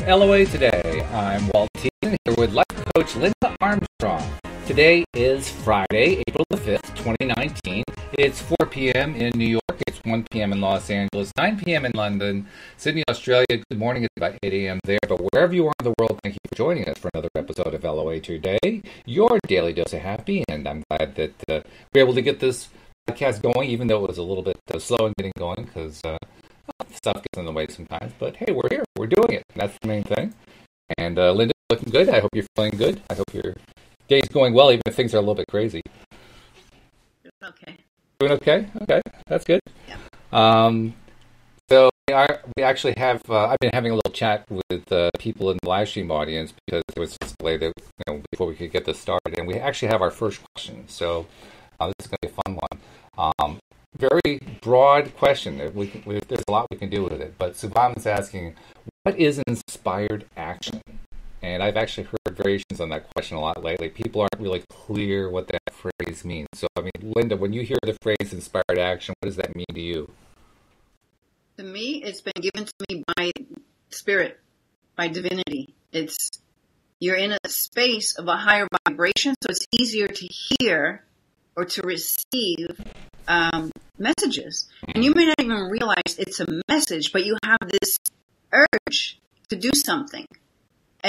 LOA Today. I'm Walt Teason here with life coach Linda Armstrong. Today is Friday, April the 5th, 2019. It's 4 p.m. in New York. It's 1 p.m. in Los Angeles, 9 p.m. in London, Sydney, Australia. Good morning. It's about 8 a.m. there. But wherever you are in the world, thank you for joining us for another episode of LOA Today, your daily dose of happy. And I'm glad that we're able to get this podcast going, even though it was a little bit slow in getting going because stuff gets in the way sometimes. But hey, we're here. We're doing it. That's the main thing. And Linda, looking good. I hope you're feeling good. I hope your day's going well, even if things are a little bit crazy. Okay. Doing okay? Okay. That's good. Yeah. So we actually have, I've been having a little chat with people in the live stream audience because there was just a delay that, before we could get this started. And we actually have our first question. So this is going to be a fun one. Very broad question. There's a lot we can do with it. But Subham is asking, what is inspired action? And I've actually heard variations on that question a lot lately. People aren't really clear what that phrase means. So, I mean, Linda, when you hear the phrase inspired action, what does that mean to you? To me, it's been given to me by spirit, by divinity. You're in a space of a higher vibration, so it's easier to hear or to receive messages. And you may not even realize it's a message, but you have this urge to do something.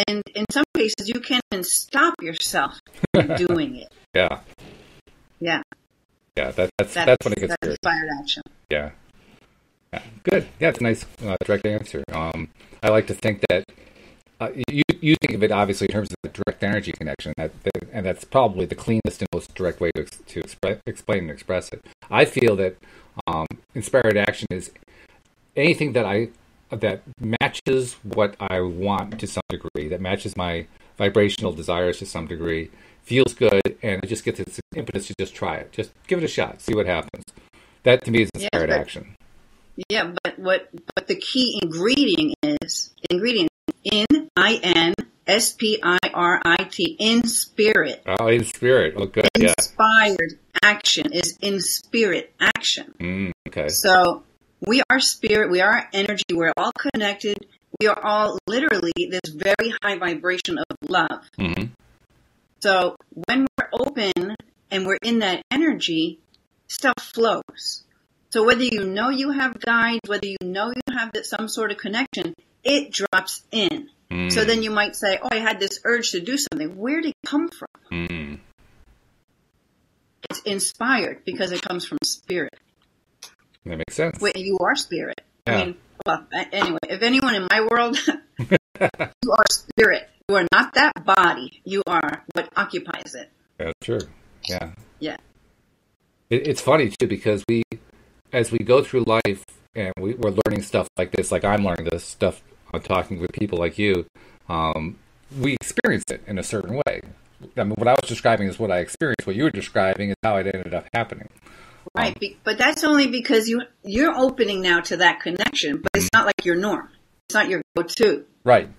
And in some cases, you can't even stop yourself from doing it. Yeah. Yeah. Yeah, that's when it gets good. Inspired action. Yeah. Yeah. Good. Yeah, it's a nice direct answer. I like to think that you think of it obviously in terms of the direct energy connection, and that's probably the cleanest and most direct way to explain and express it. I feel that inspired action is anything that matches what I want to some degree, that matches my vibrational desires to some degree, feels good, and it just gets its impetus to just try it. Just give it a shot, see what happires. That to me is inspired action. Yeah, but the key ingredient is INSPIRIT, in spirit. Oh, in spirit. Oh, good. Inspired action is in spirit action. Okay. So we are spirit, we are energy, we're all connected. We are all literally this very high vibration of love. Mm-hmm. So when we're open and we're in that energy, stuff flows. So whether you know you have guides, whether you know you have some sort of connection, it drops in. So then you might say, oh, I had this urge to do something. Where did it come from? It's inspired because it comes from spirit. That makes sense. Wait, you are spirit. Yeah. I mean, well, anyway, if anyone in my world, you are spirit. You are not that body. You are what occupies it. That's true. Yeah. Yeah. It's funny, too, because as we go through life and we're learning stuff like this, like I'm learning this stuff, I'm talking with people like you, we experience it in a certain way. I mean, what I was describing is what I experienced. What you were describing is how it ended up happening. Right, but that's only because you're opening now to that connection, but it's not like your norm. It's not your go-to. Right.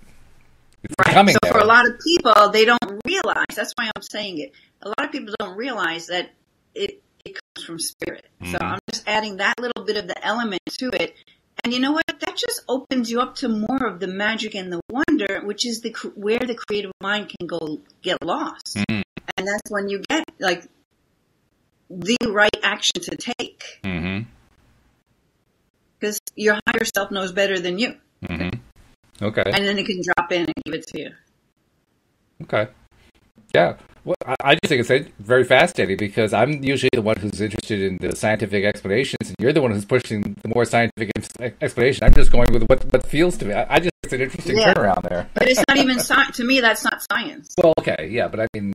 It's right. So for a lot of people, they don't realize, that's why I'm saying it, a lot of people don't realize that it comes from spirit. So I'm just adding that little bit of the element to it. And you know what? That just opens you up to more of the magic and the wonder, which is where the creative mind can go get lost. And that's when you get like the right action to take. Because your higher self knows better than you. Okay. And then it can drop in and give it to you. Okay. Yeah. Well, I just think it's very fascinating because I'm usually the one who's interested in the scientific explanations, and you're the one who's pushing the more scientific explanation. I'm just going with what feels to me. I just think it's an interesting turnaround there. But it's not even science. To me, that's not science. Well, okay, yeah, but I mean,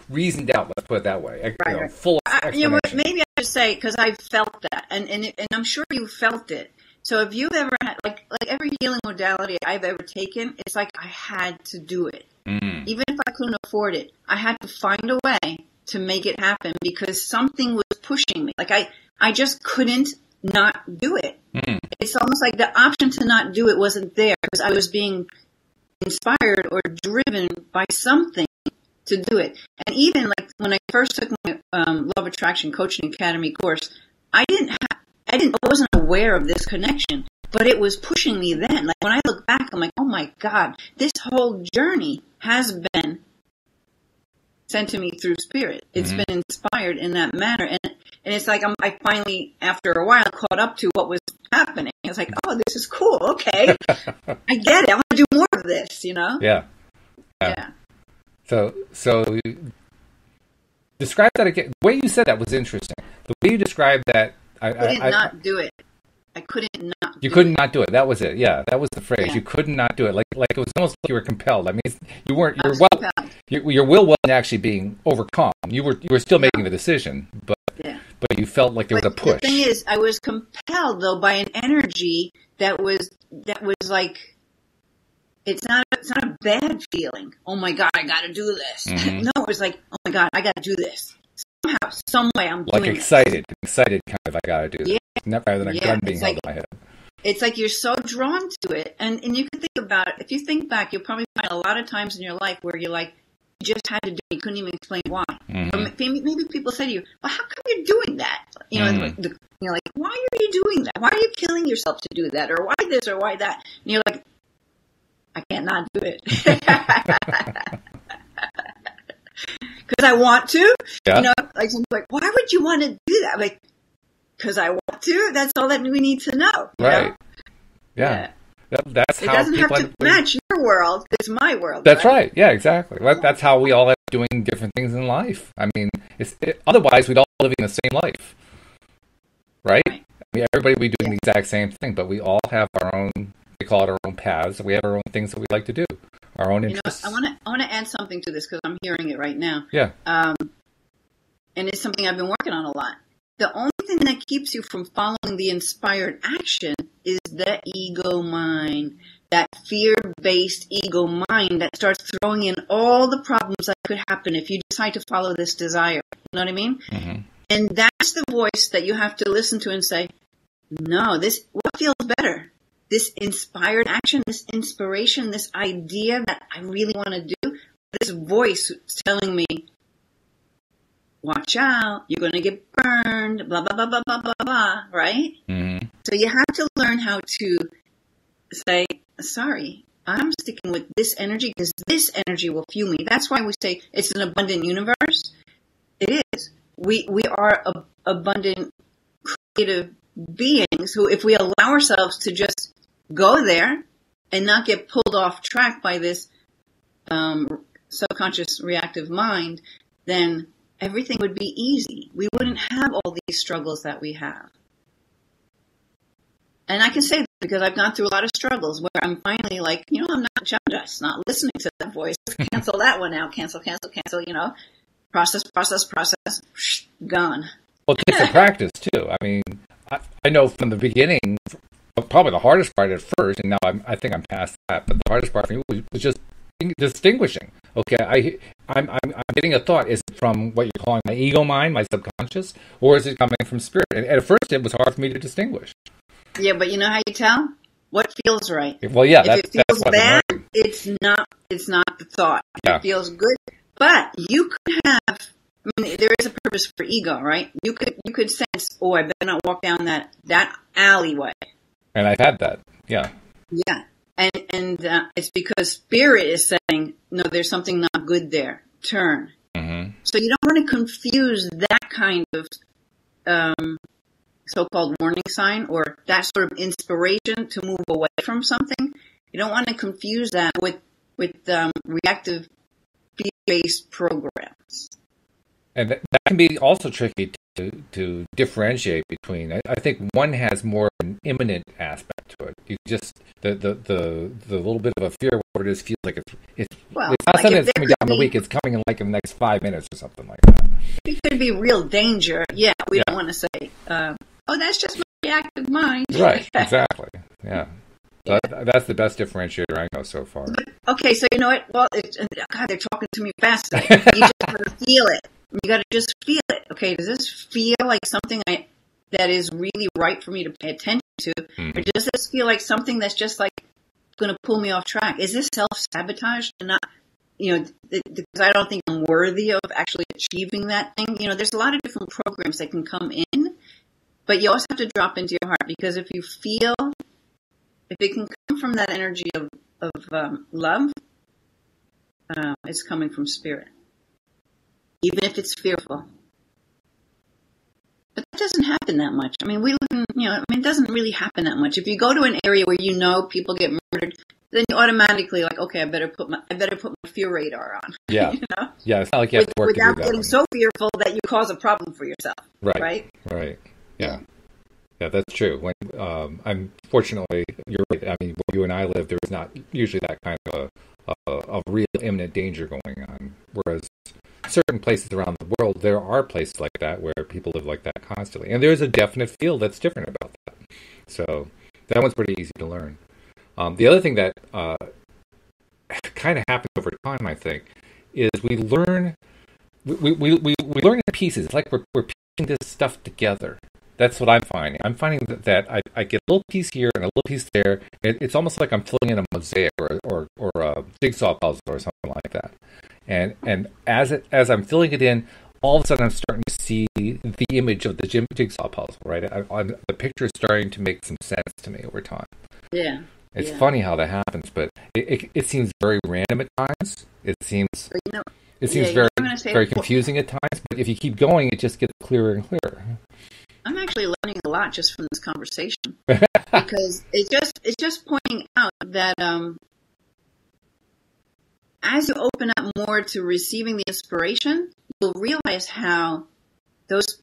reasoned out, let's put it that way. Right. Full explanation. Maybe I should say, because I felt that, and I'm sure you felt it. So if you've ever had, like every healing modality I've ever taken, it's like I had to do it. Even if I couldn't afford it, I had to find a way to make it happen because something was pushing me. Like I just couldn't not do it. It's almost like the option to not do it wasn't there because I was being inspired or driven by something to do it. And even like when I first took my Law of Attraction Coaching Academy course, I wasn't aware of this connection, but it was pushing me then. Like when I look back, I'm like, oh my God, this whole journey has been sent to me through spirit. It's been inspired in that manner. And it's like I finally, after a while, caught up to what was happening. I was like, oh, this is cool. Okay. I get it. I want to do more of this, you know? Yeah. So describe that again. The way you said that was interesting. The way you described that, I couldn't not do it. I couldn't not. You couldn't not do it. That was it. Yeah, that was the phrase. Yeah. You couldn't not do it. Like it was almost like you were compelled. I mean, you weren't. Compelled. Your will wasn't actually being overcome. You were still making the decision, but you felt like there was a push. The thing is, I was compelled though by an energy that was like, it's not a bad feeling. Oh my God, I got to do this. No, it was like, oh my God, I got to do this. Somehow, some way, I'm doing excited kind of. I got to do this. Rather than a gun being held in my head. It's like you're so drawn to it, and you can think about it. If you think back, you'll probably find a lot of times in your life where you're like, you just had to do it. You couldn't even explain why. Or maybe people say to you, well, how come you're doing that? You know, you're like, why are you doing that? Why are you killing yourself to do that? Or why this or why that? And you're like, I can't not do it. Because I want to. Yeah. You know, like, why would you want to do that? Like, because I want to. That's all that we need to know. Right. Yeah. That's how it doesn't have to match your world. It's my world. That's right. Yeah, exactly. That's how we all end up doing different things in life. I mean, otherwise we'd all live in the same life, right? I mean, everybody would be doing the exact same thing, but we all have our own. We call it our own paths. We have our own things that we like to do, our own interests. You know, I want to add something to this because I'm hearing it right now. Yeah. And it's something I've been working on a lot. The only thing that keeps you from following the inspired action is the ego mind, that fear-based ego mind that starts throwing in all the problems that could happen if you decide to follow this desire. You know what I mean? And that's the voice that you have to listen to and say, no, what feels better? This inspired action, this inspiration, this idea that I really want to do, this voice telling me, watch out, you're going to get burned, blah, blah, blah, blah, blah, blah, blah, right? So you have to learn how to say, sorry, I'm sticking with this energy because this energy will fuel me. That's why we say it's an abundant universe. It is. We are abundant, creative beings who, if we allow ourselves to just go there and not get pulled off track by this subconscious reactive mind, then everything would be easy. We wouldn't have all these struggles that we have. And I can say that because I've gone through a lot of struggles where I'm finally like, I'm just not listening to that voice. Cancel that one out. Cancel, process, gone. Well, it takes a practice too. I mean, I know from the beginning, probably the hardest part at first, and now I think I'm past that, but the hardest part for me was just distinguishing. Okay, I'm getting a thought. Is it from what you're calling my ego mind, my subconscious, or is it coming from spirit? And at first, it was hard for me to distinguish. Yeah, but you know how you tell? What feels right? Well, yeah, if it feels bad, it's not the thought. If it feels good, but you could have. I mean, there is a purpose for ego, right? You could sense, oh, I better not walk down that alleyway. And I've had that. Yeah. Yeah. And it's because spirit is saying, no, there's something not good there. Turn. So you don't want to confuse that kind of so-called warning sign or that sort of inspiration to move away from something. You don't want to confuse that with reactive fear-based programs. And that can be also tricky to differentiate between. I think one has more an imminent aspect to it. You just the little bit of a fear, what it is, feels like it's not something that's coming down the week. It's coming in like in the next 5 minutes or something like that. It could be real danger. Yeah, we don't want to say, oh, that's just my reactive mind. Right. Exactly. Yeah. So that's the best differentiator I know so far. Okay, so you know what? Well, God, they're talking to me fast. You just have to feel it. You got to just feel it. Okay, does this feel like something that is really right for me to pay attention to? Or does this feel like something that's just like going to pull me off track? Is this self-sabotage and not, because I don't think I'm worthy of actually achieving that thing? There's a lot of different programs that can come in, but you also have to drop into your heart because if it can come from that energy of love, is coming from spirit, even if it's fearful. But that doesn't happen that much. I mean, we live in, it doesn't really happen that much. If you go to an area where people get murdered, then you automatically like, okay, I better put my fear radar on. Yeah. Yeah, it's not like you have to work without to do that getting so fearful that you cause a problem for yourself. Right. Yeah. Yeah, that's true. When unfortunately, you're right. I mean, where you and I live, there's not usually that kind of a real imminent danger going on. Whereas certain places around the world, there are places like that where people live like that constantly, and there's a definite feel that's different about that. So that one's pretty easy to learn. The other thing that kind of happens over time, I think, is we learn in pieces. It's like we're piecing this stuff together. That's what I'm finding. I'm finding that I get a little piece here and a little piece there. It's almost like I'm filling in a mosaic or a jigsaw puzzle or something like that. And as I'm filling it in, all of a sudden I'm starting to see the image of the jigsaw puzzle. Right, the picture is starting to make some sense to me over time. Yeah. It's funny how that happens, but it seems very random at times. It seems very confusing at times. But if you keep going, it just gets clearer and clearer. I'm actually learning a lot just from this conversation because it's just pointing out that as you open up more to receiving the inspiration, you'll realize how those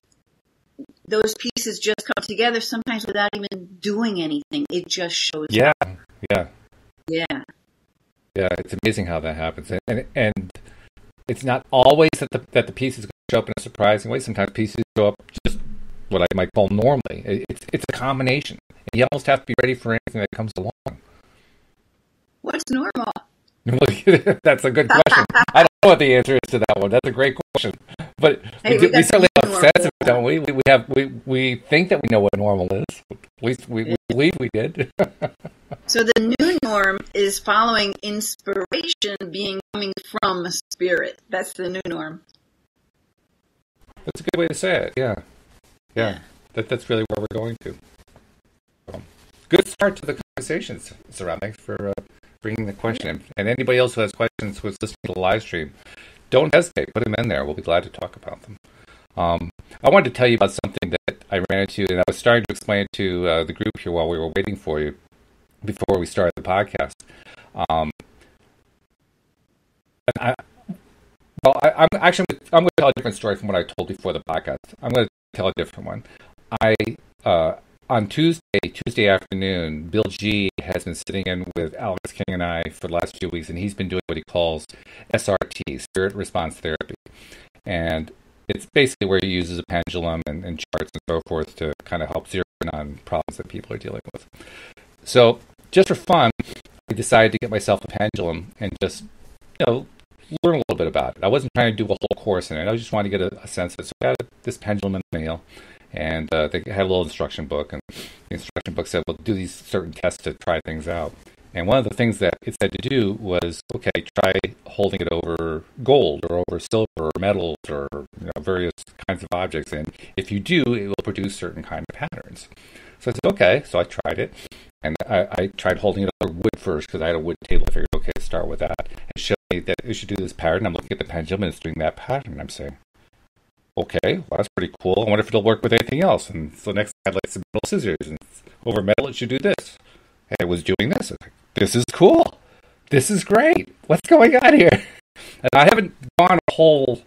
pieces just come together sometimes without even doing anything. It just shows up. Yeah. It's amazing how that happens, and it's not always that the pieces show up in a surprising way. Sometimes pieces show up just what I might call normally. It's a combination, and you almost have to be ready for anything that comes along. What's normal? That's a good question. I don't know what the answer is to that one. That's a great question. But we certainly have a sense of it, don't we? We think that we know what normal is. At least we believe we did. So the new norm is following inspiration coming from spirit. That's the new norm. That's a good way to say it. Yeah. That's really where we're going to. Good start to the conversation, Saram. Thanks for bringing the question in. And anybody else who has questions who's listening to the live stream, don't hesitate. Put them in there. We'll be glad to talk about them. I wanted to tell you about something that I ran into, and I was starting to explain it to the group here while we were waiting for you before we started the podcast. I'm going to tell a different story from what I told before the podcast. I'm going to tell a different one. On Tuesday afternoon, Bill G has been sitting in with Alex King and I for the last few weeks, and he's been doing what he calls SRT, Spirit Response Therapy. And it's basically where he uses a pendulum and charts and so forth to kind of help zero in on problems that people are dealing with. So just for fun, I decided to get myself a pendulum and just, learn a little bit about it. I wasn't trying to do a whole course in it. I just wanted to get a sense of it. So I got this pendulum in the mail, and they had a little instruction book, and the instruction book said, well, do these certain tests to try things out. And one of the things that it said to do was, okay, try holding it over gold or over silver or metals or various kinds of objects. And if you do, it will produce certain kind of patterns. So I said, okay. So I tried it. And I tried holding it over wood first because I had a wood table. I figured, okay, start with that. It showed me that it should do this pattern. I'm looking at the pendulum and it's doing that pattern. And I'm saying, okay, well, that's pretty cool. I wonder if it'll work with anything else. And so next I had like some metal scissors. And over metal, it should do this. And it was doing this. I was like, this is cool. This is great. What's going on here? And I haven't gone a whole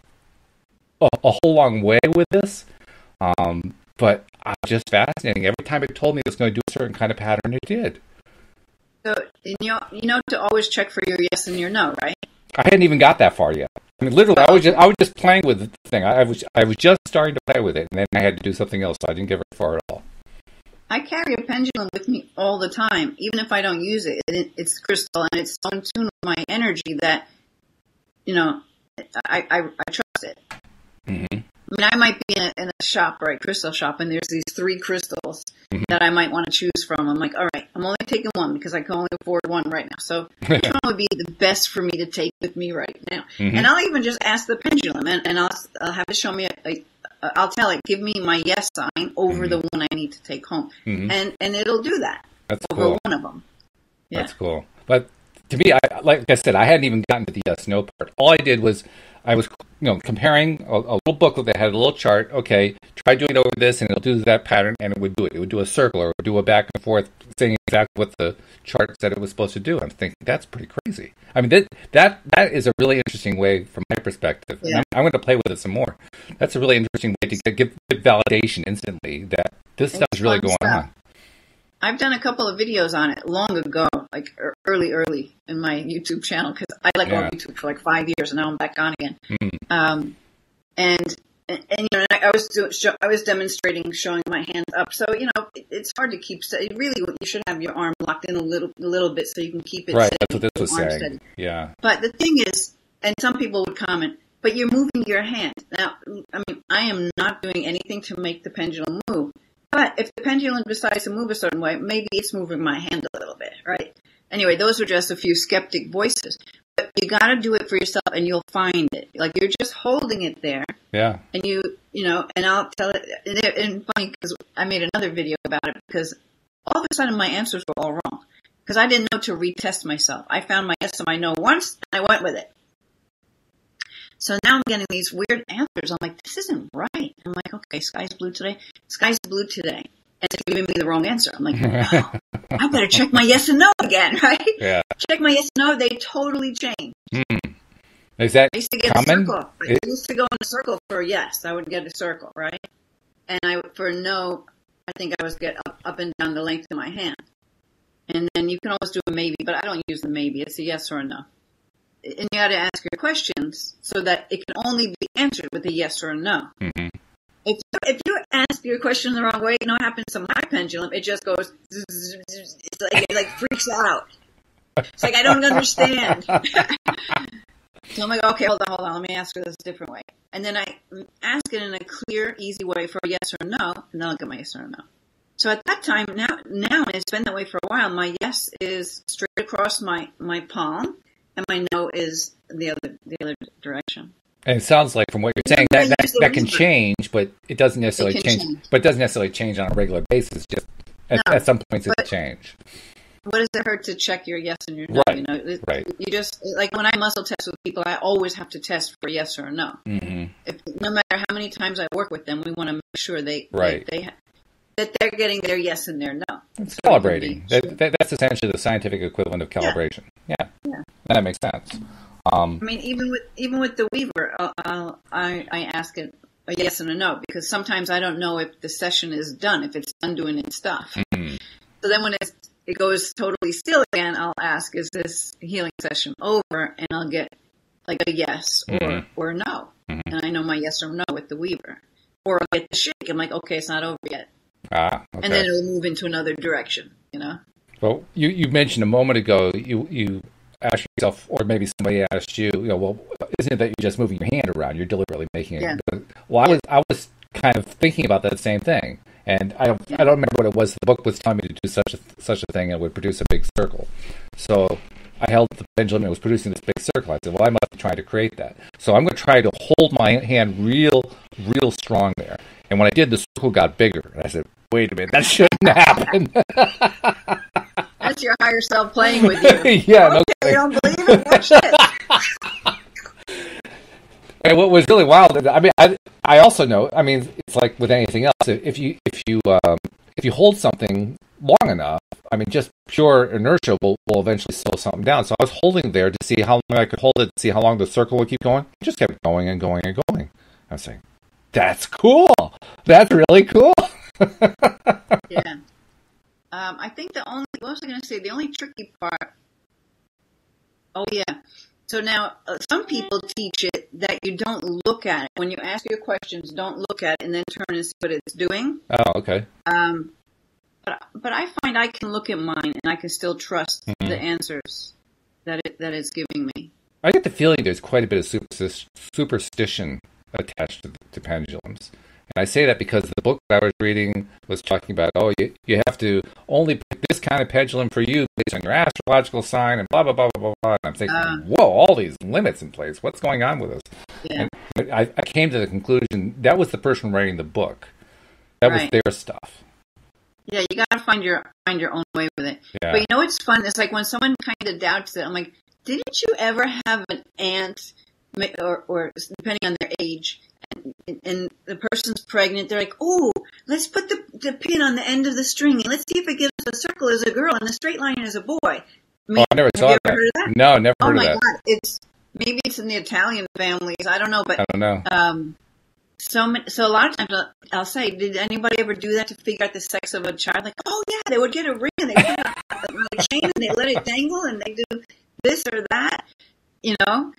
long way with this. But just fascinating. Every time it told me it was going to do a certain kind of pattern, it did. So, you know to always check for your yes and your no, right? I hadn't even got that far yet. I mean, literally, I was just playing with the thing. I was just starting to play with it, and then I had to do something else, so I didn't get very far at all. I carry a pendulum with me all the time, even if I don't use it. It's crystal, and it's so in tune with my energy that, I trust it. Mm-hmm. I mean, I might be in a shop, right, crystal shop, and there's these 3 crystals that I might want to choose from. I'm like, all right, I'm only taking one because I can only afford one right now. So which one would be the best for me to take with me right now? Mm-hmm. And I'll even just ask the pendulum, and I'll have it show me I'll tell it, give me my yes sign over the one I need to take home. Mm-hmm. And it'll do that. That's over cool. One of them. Yeah. That's cool. But to me, like I said, I hadn't even gotten to the yes no part. All I did was I was comparing a little booklet that had a little chart. Okay, try doing it over this, and it'll do that pattern, and it would do it. It would do a circle, or it would do a back and forth, saying exactly what the chart said it was supposed to do. I'm thinking that's pretty crazy. I mean, that is a really interesting way from my perspective. Yeah. I'm going to play with it some more. That's a really interesting way to give validation instantly that this stuff is really going on. I've done a couple of videos on it long ago, like early in my YouTube channel, because I let go of YouTube for like 5 years, and now I'm back on again. Mm. And I was demonstrating, showing my hands up. So it's hard to keep. Really, you should have your arm locked in a little bit so you can keep it right. steady. That's what this was saying. Steady. Yeah. But the thing is, and some people would comment, but you're moving your hand. Now, I mean, I am not doing anything to make the pendulum move. But if the pendulum decides to move a certain way, maybe it's moving my hand a little bit, right? Anyway, those are just a few skeptic voices. But you got to do it for yourself, and you'll find it. Like, you're just holding it there. Yeah. And and I'll tell it. And funny, because I made another video about it, because all of a sudden my answers were all wrong. Because I didn't know to retest myself. I found my yes and my no once, and I went with it. So now I'm getting these weird answers. I'm like, this isn't right. I'm like, okay, sky's blue today. Sky's blue today. And it's giving me the wrong answer. I'm like, oh, I better check my yes and no again, right? Yeah. Check my yes and no. They totally changed. Is that I used to get common? a circle. I used to go in a circle for yes. I would get a circle, right? And for no, I think I was get up and down the length of my hand. And then you can always do a maybe, but I don't use the maybe. It's a yes or a no. And you got to ask your questions so that it can only be answered with a yes or a no. Mm-hmm. If you ask your question the wrong way, you know what happens to my pendulum? It just goes, it like freaks out. It's like, I don't understand. So I'm like, okay, hold on, let me ask her this a different way. And then I ask it in a clear, easy way for a yes or a no, and then I'll get my yes or a no. So at that time, now, and it's been that way for a while, my yes is straight across my palm, and my no is the other direction. And it sounds like, from what you're saying, that can change, but it doesn't necessarily change. But it doesn't necessarily change on a regular basis. Just at some points, it'll change. What does it hurt to check your yes and your no? Right. Right. You just, like when I muscle test with people, I always have to test for yes or no. Mm-hmm. No matter how many times I work with them, we want to make sure that they're getting their yes and their no. It's calibrating. That's essentially the scientific equivalent of calibration. Yeah. That makes sense. I mean, even with the Weaver, I ask it a yes and a no, because sometimes I don't know if the session is done, if it's done doing its stuff. Mm-hmm. So then when it goes totally still again, I'll ask, is this healing session over? And I'll get like a yes or no. Mm-hmm. And I know my yes or no with the Weaver. Or I'll get the shake. I'm like, okay, it's not over yet. Okay. And then it'll move into another direction, Well, you mentioned a moment ago, you asked yourself, or maybe somebody asked you, well, isn't it that you're just moving your hand around? You're deliberately making it. Yeah. Well, I was kind of thinking about that same thing. And I don't remember what it was. The book was telling me to do such a thing, and it would produce a big circle. So I held the pendulum, and it was producing this big circle. I said, well, I must be trying to create that. So I'm going to try to hold my hand real strong there. And when I did, the circle got bigger. And I said, wait a minute, that shouldn't happen. That's your higher self playing with you. Yeah, okay, you don't believe it? Watch this. And what was really wild, I mean, I also know, I mean, it's like with anything else. If you hold something long enough, I mean, just pure inertia will eventually slow something down. So I was holding there to see how long I could hold it, to see how long the circle would keep going. It just kept going and going and going. I was saying, that's cool. That's really cool. Yeah. I think what was I going to say? The only tricky part. Oh, yeah. So now, some people teach it that you don't look at it. When you ask your questions, don't look at it and then turn and see what it's doing. Oh, okay. But I find I can look at mine and I can still trust the answers that it's giving me. I get the feeling there's quite a bit of superstition attached to pendulums. And I say that because the book that I was reading was talking about, you have to only pick this kind of pendulum for you based on your astrological sign and blah, blah, blah, blah, blah. And I'm thinking, whoa, all these limits in place. What's going on with this? Yeah. And I came to the conclusion that was the person writing the book. That was their stuff. Yeah, you gotta find your own way with it. Yeah. But you know what's fun? It's like when someone kind of doubts it. I'm like, didn't you ever have an aunt, or depending on their age, and the person's pregnant? They're like, oh, let's put the pin on the end of the string and let's see if it gives a circle as a girl and a straight line as a boy. I mean, I never saw that. Heard of that. No, never heard of that. Oh my God, maybe it's in the Italian families. I don't know, but I don't know. So a lot of times I'll say, did anybody ever do that to figure out the sex of a child? Like, oh yeah, they would get a ring and they put it on a chain and they let it dangle and they do this or that, you know?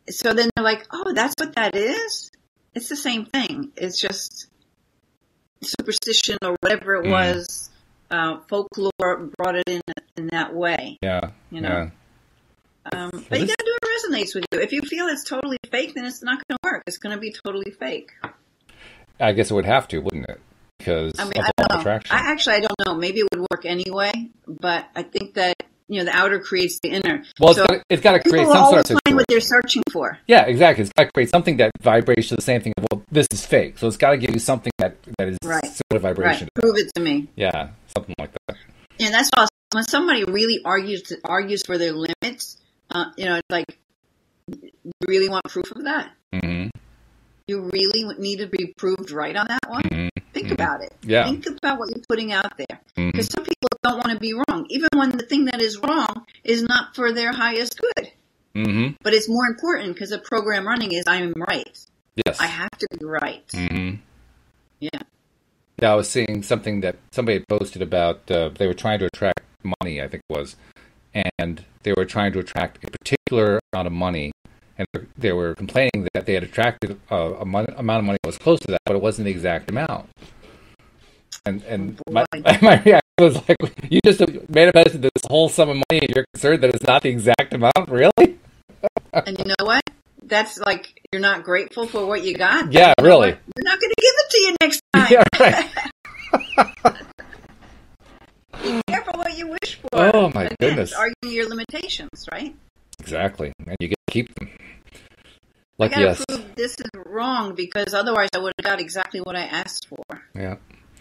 So then they're like, oh, that's what that is? It's the same thing. It's just superstition or whatever it was, folklore brought it in that way. Yeah. You know? Yeah. But you gotta do what resonates with you. If you feel it's totally fake, then it's not going to work. It's going to be totally fake. I guess it would have to, wouldn't it? Because I of don't know. attraction. I don't know. Maybe it would work anyway, but I think that the outer creates the inner. Well, it's got to create some sort of situation. Find what they're searching for. Yeah, exactly. It's got to create something that vibrates to the same thing. Well, this is fake, so it's got to give you something that is similar vibration. Right. Prove it to me. Yeah, something like that. And that's all. When somebody really argues for their limits, it's like, you really want proof of that? Mm-hmm. You really need to be proved right on that one? Mm-hmm. Think about it. Yeah. Think about what you're putting out there. Because some people don't want to be wrong, even when the thing that is wrong is not for their highest good. Mm-hmm. But it's more important because the program running is I am right. Yes. I have to be right. Mm-hmm. Yeah. Yeah, I was seeing something that somebody had posted about they were trying to attract money, I think it was, and they were trying to attract a particular amount of money, and they were complaining that they had attracted amount of money that was close to that, but it wasn't the exact amount. And my reaction was like, you just manifested this whole sum of money and you're concerned that it's not the exact amount? Really? And you know what? That's like, you're not grateful for what you got? Yeah, really. We're not going to give it to you next time. Yeah, right. Be careful what you wish for. Oh, my goodness. Arguing your limitations, right? Exactly. And you get to keep them. I got to prove this is wrong because otherwise I would have got exactly what I asked for. Yeah.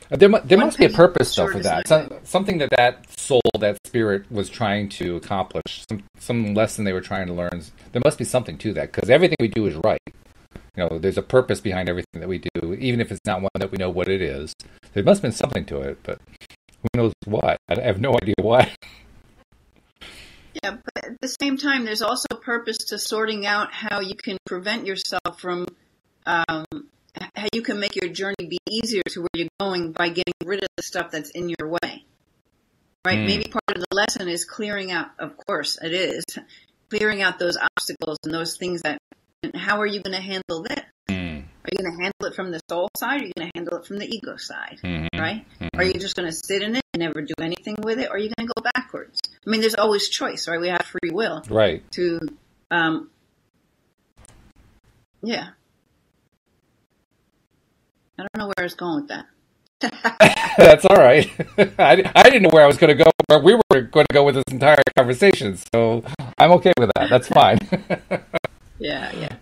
There must be a purpose, though, for that. Something that soul, that spirit was trying to accomplish. Some lesson they were trying to learn. There must be something to that, because everything we do is right. There's a purpose behind everything that we do, even if it's not one that we know what it is. There must have been something to it, but who knows what? I have no idea what. Yeah, but at the same time, there's also purpose to sorting out how you can prevent yourself from... how you can make your journey be easier to where you're going by getting rid of the stuff that's in your way. Right? Maybe part of the lesson is clearing out, of course it is, clearing out those obstacles and those things and how are you going to handle this? Are you going to handle it from the soul side, or are you going to handle it from the ego side? Right? Are you just going to sit in it and never do anything with it, or are you going to go backwards? I mean, there's always choice, right? We have free will. Right. To, yeah. I don't know where I was going with that. That's all right. I didn't know where I was going to go, where we were going to go with this entire conversation, so I'm okay with that. That's fine. Yeah.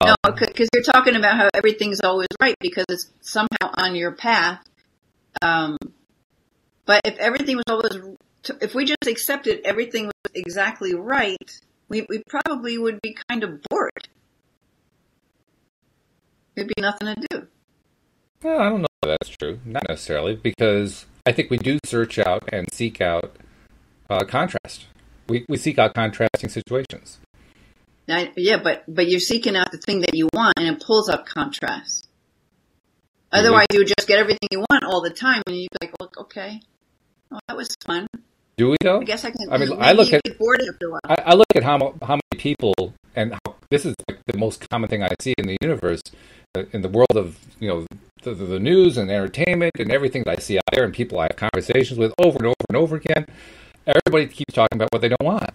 No, because you're talking about how everything's always right because it's somehow on your path. But if everything was always, if we just accepted everything was exactly right, we probably would be kind of bored. There'd be nothing to do. Well, I don't know if that's true. Not necessarily, because I think we do search out and seek out contrast. We seek out contrasting situations. Yeah, but you're seeking out the thing that you want, and it pulls up contrast. Otherwise, you would just get everything you want all the time, and you'd be like, well, okay, well, that was fun. Do we, though? I guess I can. I mean, I look at get bored after a while. I look at how many people, and how, this is like the most common thing I see in the universe, in the world of the news and entertainment and everything that I see out there, and people I have conversations with over and over and over again. Everybody keeps talking about what they don't want.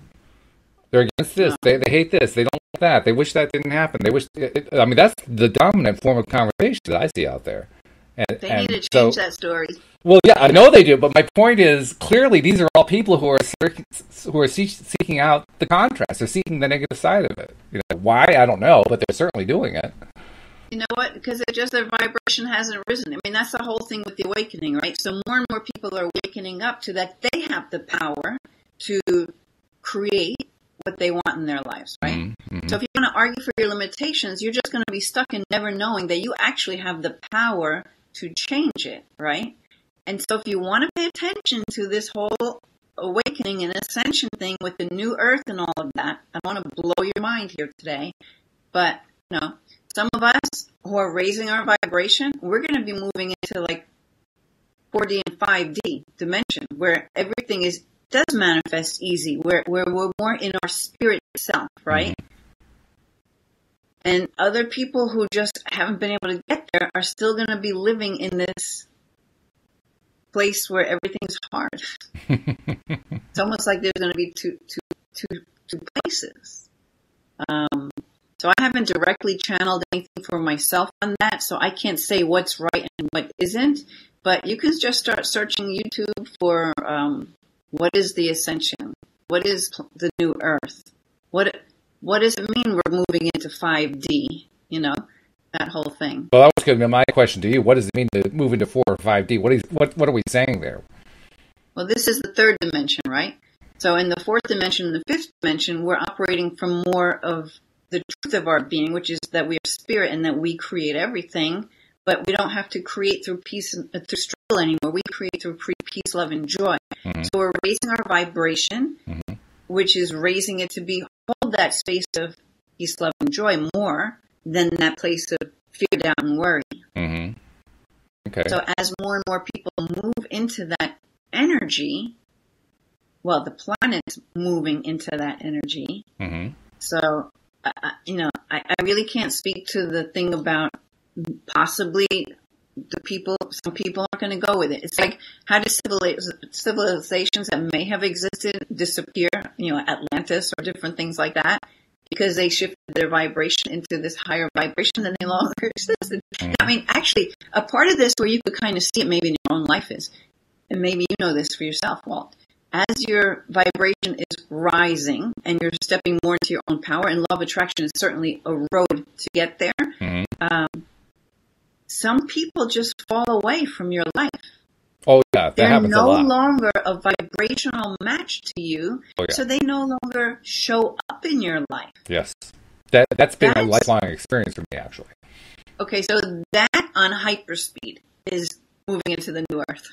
They're against this. They hate this. They don't like that. They wish that didn't happen. They wish. I mean, that's the dominant form of conversation that I see out there. They need to change that story. Well, yeah, I know they do. But my point is, clearly, these are all people who are seeking out the contrast. They're seeking the negative side of it. Why? I don't know, but they're certainly doing it. You know what? Because it's just their vibration hasn't risen. I mean, that's the whole thing with the awakening, right? So more and more people are wakening up to that they have the power to create what they want in their lives, right? Mm-hmm. So if you want to argue for your limitations, you're just going to be stuck in never knowing that you actually have the power to change it, right? And so if you want to pay attention to this whole awakening and ascension thing with the new earth and all of that, I want to blow your mind here today. But, you know, some of us who are raising our vibration, we're going to be moving into like 4D and 5D dimension where everything does manifest easy, where we're more in our spirit self, right? Mm-hmm. And other people who just haven't been able to get there are still going to be living in this place where everything's hard. It's almost like there's going to be two places. So I haven't directly channeled anything for myself on that, so I can't say what's right and what isn't. But you can just start searching YouTube for what is the ascension? What is the new earth? What does it mean we're moving into 5D? You know, that whole thing. Well, that was going to be my question to you. What does it mean to move into 4 or 5D? What are we saying there? Well, this is the third dimension, right? So in the fourth dimension and the fifth dimension, we're operating from more of the truth of our being, which is that we are spirit and that we create everything, but we don't have to create through peace, through struggle anymore. We create through peace, love, and joy. Mm-hmm. So we're raising our vibration, mm-hmm. which is raising it to hold that space of peace, love, and joy more than that place of fear, doubt, and worry. Mm-hmm. Okay. So as more and more people move into that energy, well, the planet's moving into that energy. Mm-hmm. So, I really can't speak to the thing about possibly some people aren't going to go with it. It's like, how do civilizations that may have existed disappear, Atlantis or different things like that, because they shifted their vibration into this higher vibration than they longer existed. Mm-hmm. I mean, actually, a part of this where you could kind of see it maybe in your own life is, and maybe you know this for yourself, Walt, as your vibration is rising and you're stepping more into your own power, and law of attraction is certainly a road to get there, mm-hmm. Some people just fall away from your life. Oh, yeah, that happens a lot. They're no longer a vibrational match to you, so they no longer show up in your life. Yes. That's been a lifelong experience for me, actually. Okay, so that on hyperspeed is moving into the new earth.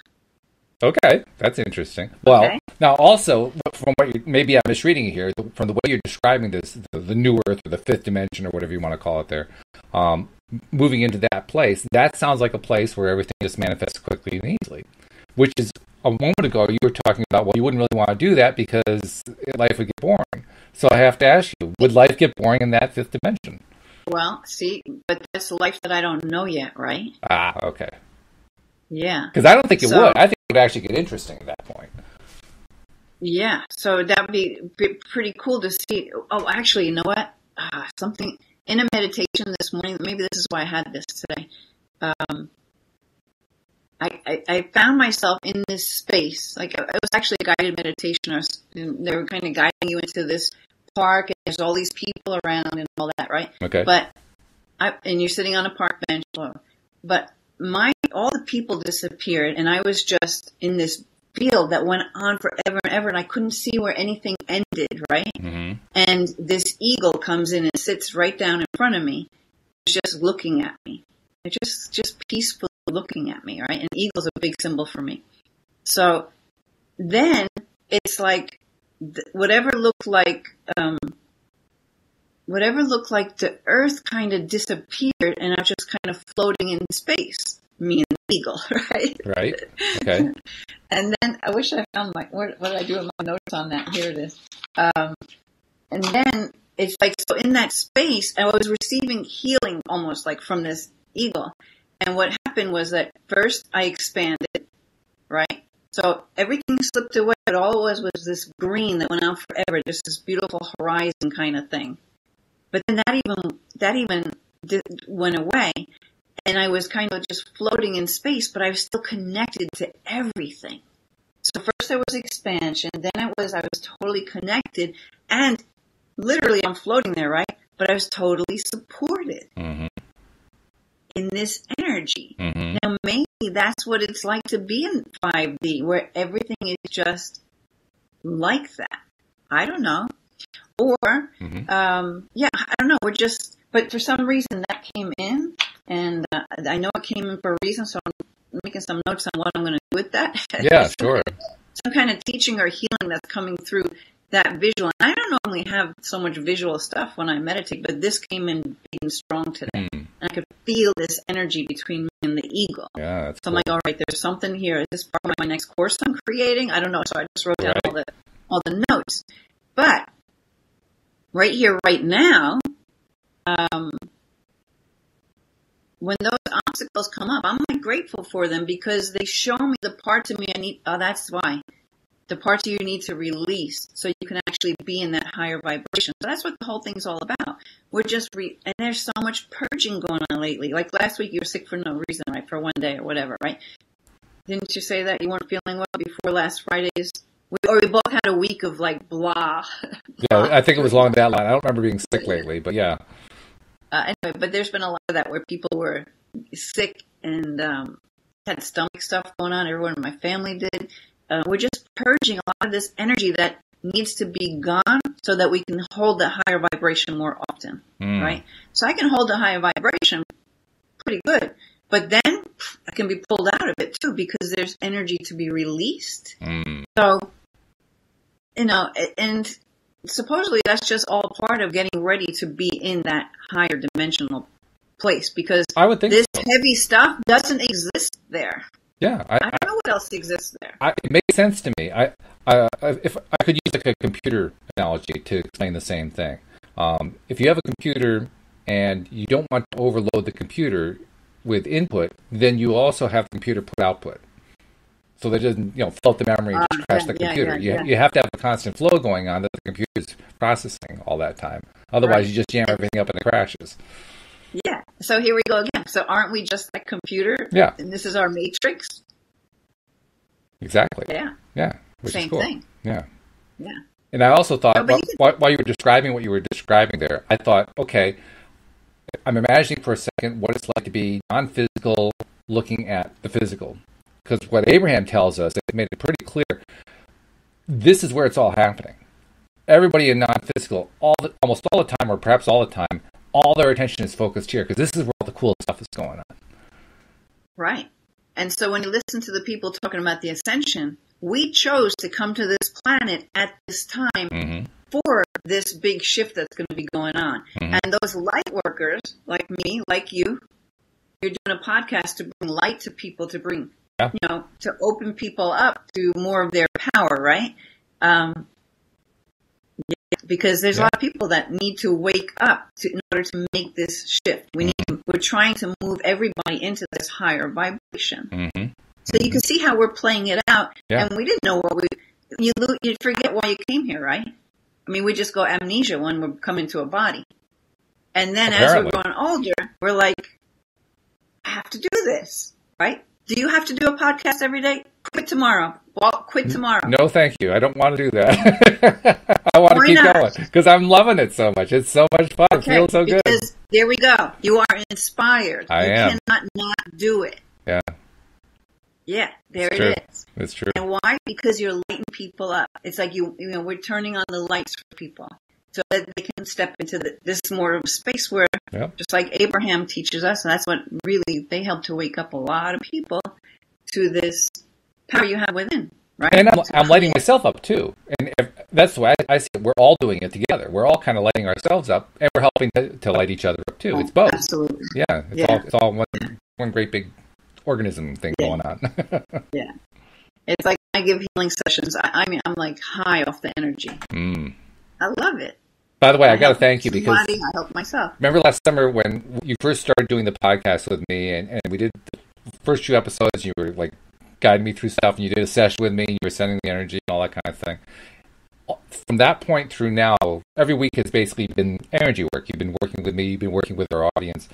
Okay, that's interesting. Well, now also, from what maybe I'm misreading here, from the way you're describing this, the new earth or the fifth dimension or whatever you want to call it there, moving into that place, that sounds like a place where everything just manifests quickly and easily. Which is, a moment ago, you were talking about, well, you wouldn't really want to do that because life would get boring. So I have to ask you, would life get boring in that fifth dimension? Well, see, but that's the life that I don't know yet, right? Ah, okay. Yeah. Because I don't think it would. I think it would actually get interesting at that point. Yeah. So that'd be pretty cool to see. Oh, actually, you know what? Something in a meditation this morning. Maybe this is why I had this today. I found myself in this space. Like, it was actually a guided meditation. They were kind of guiding you into this park, and there's all these people around and all that, right? Okay. And you're sitting on a park bench. But all the people disappeared, and I was just in this field that went on forever and ever, and I couldn't see where anything ended, right? Mm-hmm. And this eagle comes in and sits right down in front of me, just looking at me. It's just peacefully looking at me, right? And eagle's a big symbol for me. So then it's like whatever looked like the earth kind of disappeared, and I'm just kind of floating in space, me and the eagle, right? Right. Okay. And then I wish I found what did I do with my notes on that? Here it is. And then it's like, so in that space, I was receiving healing almost like from this eagle. And what happened was that first I expanded, right? So everything slipped away, but all it was this green that went on forever, just this beautiful horizon kind of thing. But then that even went away, and I was kind of just floating in space, but I was still connected to everything. So first there was expansion, then I was totally connected, and literally I'm floating there, right? But I was totally supported. Mm-hmm. in this energy. Mm-hmm. Now, maybe that's what it's like to be in 5D, where everything is just like that. I don't know. Or, yeah, I don't know. But for some reason that came in, and I know it came in for a reason, so I'm making some notes on what I'm going to do with that. Yeah, sure. Some kind of teaching or healing that's coming through that visual. And I don't normally have so much visual stuff when I meditate, but this came in big and strong today. And I could feel this energy between me and the eagle. Yeah, that's so cool. I'm like, all right, there's something here. Is this part of my next course I'm creating? I don't know. So I just wrote down all the notes. But right here, right now, when those obstacles come up, I'm like grateful for them because they show me the parts of me I need. Oh, that's why. The parts of you need to release so you can actually be in that higher vibration. So that's what the whole thing's all about. We're just, and there's so much purging going on lately. Like last week, you were sick for no reason, right? For one day or whatever, right? Didn't you say that you weren't feeling well before last Friday's? We both had a week of like blah. Yeah, I think it was along that line. I don't remember being sick lately, but yeah. Anyway, but there's been a lot of that where people were sick and had stomach stuff going on. Everyone in my family did. We're just purging a lot of this energy that needs to be gone so that we can hold the higher vibration more often, right? So I can hold the higher vibration pretty good, but then I can be pulled out of it too because there's energy to be released. So, and supposedly that's just all part of getting ready to be in that higher dimensional place because I would think this so. heavy stuff doesn't exist there. Yeah, I don't know what else exists there. It makes sense to me. If I could use like a computer analogy to explain the same thing. If you have a computer and you don't want to overload the computer with input, then you also have the computer put output. So that doesn't, fill up the memory and just crash the computer. You have to have a constant flow going on that the computer's processing all that time. Otherwise, you just jam everything up and it crashes. Yeah. So here we go again. So aren't we just like computer? Yeah. And this is our matrix? Exactly. Yeah. Yeah. Which Same is cool. thing. Yeah. Yeah. And I also thought, while you were describing what you were describing there, I thought, okay, I'm imagining for a second what it's like to be non-physical looking at the physical. Because what Abraham tells us, it made it pretty clear, this is where it's all happening. Everybody in non-physical, almost all the time, or perhaps all the time, all their attention is focused here, because this is where all the cool stuff is going on. Right. And so when you listen to the people talking about the ascension, we chose to come to this planet at this time for this big shift that's going to be going on. And those light workers, like me, like you, you're doing a podcast to bring light to people, to bring, to open people up to more of their power, right? Because there's a lot of people that need to wake up in order to make this shift. We're trying to move everybody into this higher vibration. So you can see how we're playing it out, and we didn't know you forget why you came here, right? I mean, we just go amnesia when we come into a body. And then as we're growing older, we're like, I have to do this, right? Do you have to do a podcast every day? Quit tomorrow. Well, quit tomorrow. No, thank you. I don't want to do that. I want to keep going because I'm loving it so much. It's so much fun. It feels so good. There we go. You are inspired. I am. You cannot not do it. Yeah. Yeah, there it is. It's true. And why? Because you're lighting people up. It's like we're turning on the lights for people so that they can step into this more of a space where, just like Abraham teaches us, and that's what really, they help to wake up a lot of people to this power you have within, right? And I'm lighting myself up too. And that's the way I see it. We're all doing it together. We're all kind of lighting ourselves up, and we're helping to light each other up too. It's both. Absolutely. Yeah. It's all one great big organism thing going on. Yeah. It's like I give healing sessions. I mean, I'm like high off the energy. I love it. By the way, I got to thank you because I help myself. Remember last summer when you first started doing the podcast with me, and we did the first 2 episodes. You were like guiding me through stuff, and you did a session with me. And you were sending the energy and all that kind of thing. From that point through now, every week has basically been energy work. You've been working with me. You've been working with our audience,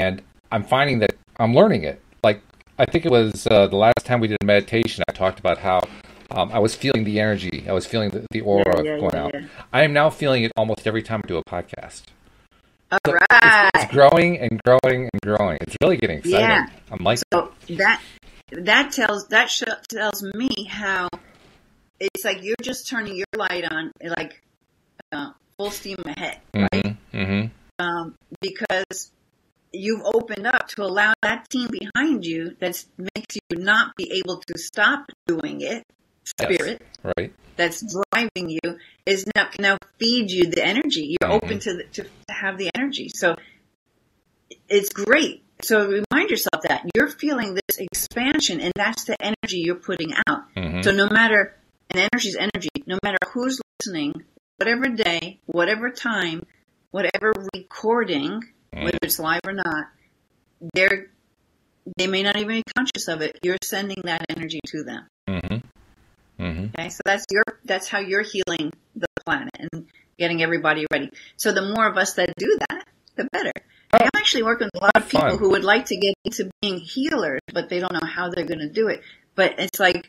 and I'm finding that I'm learning it. Like I think it was the last time we did a meditation, I talked about how I was feeling the energy. I was feeling the aura going out. I am now feeling it almost every time I do a podcast. All So right. it's growing and growing and growing. It's really getting exciting. Yeah. I'm like, So that tells me how it's like you're just turning your light on, like full steam ahead, right? Because you've opened up to allow that team behind you that makes you not be able to stop doing it. Spirit, yes, right? That's driving you is now feed you the energy. You're open to have the energy, so it's great. So remind yourself that you're feeling this expansion, and that's the energy you're putting out. So no matter, and energy is energy, no matter who's listening, whatever day, whatever time, whatever recording, whether it's live or not, they may not even be conscious of it. You're sending that energy to them. Okay, so that's how you're healing the planet and getting everybody ready. So the more of us that do that, the better. I'm actually working with a lot of people who would like to get into being healers, but they don't know how they're going to do it. But it's like,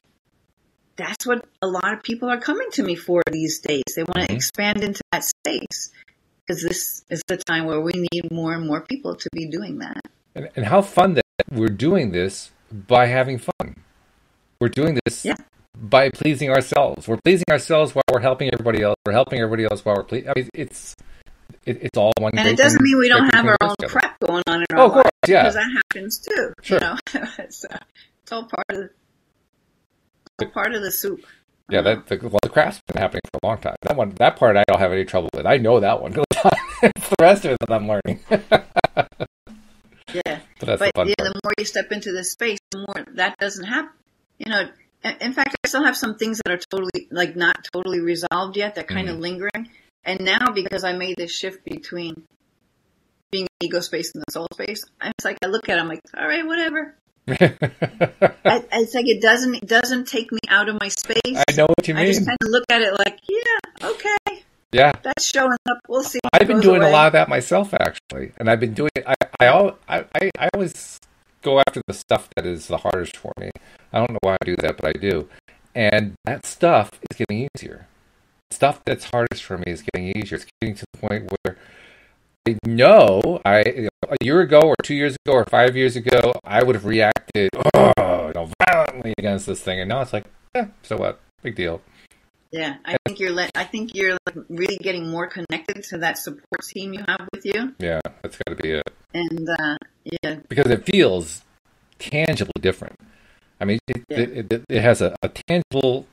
that's what a lot of people are coming to me for these days. They want to expand into that space because this is the time where we need more and more people to be doing that. And how fun that we're doing this by having fun. We're doing this by pleasing ourselves. We're pleasing ourselves while we're helping everybody else. We're helping everybody else while we're pleasing. I mean, it's all one. And it doesn't mean we don't have our own crap going on in our of course, lives, yeah, because that happens too. Sure. You know, it's all part of the soup. Yeah, the craft's been happening for a long time. That part I don't have any trouble with. I know that one. It's the rest of it that I'm learning. Yeah, but the more you step into this space, the more that doesn't happen. You know, in fact, I still have some things that are totally, like, not totally resolved yet. They're kind of lingering. And now, because I made this shift between being an ego space and the soul space, it's like I look at it, I'm like, all right, whatever. It's like it doesn't take me out of my space. I know what you mean. I just kind of look at it like, yeah, okay. Yeah, that's showing up. We'll see. I've been doing a lot of that myself, actually, and I've been doing it. I always go after the stuff that is the hardest for me. I don't know why I do that, but I do, and that stuff is getting easier. Stuff that's hardest for me is getting easier. It's getting to the point where I know a year ago, or 2 years ago, or 5 years ago, I would have reacted violently against this thing, and now it's like, so what? Big deal. Yeah, I think you're like really getting more connected to that support team you have with you. Yeah, that's got to be it. And because it feels tangibly different. I mean, it has a tangible,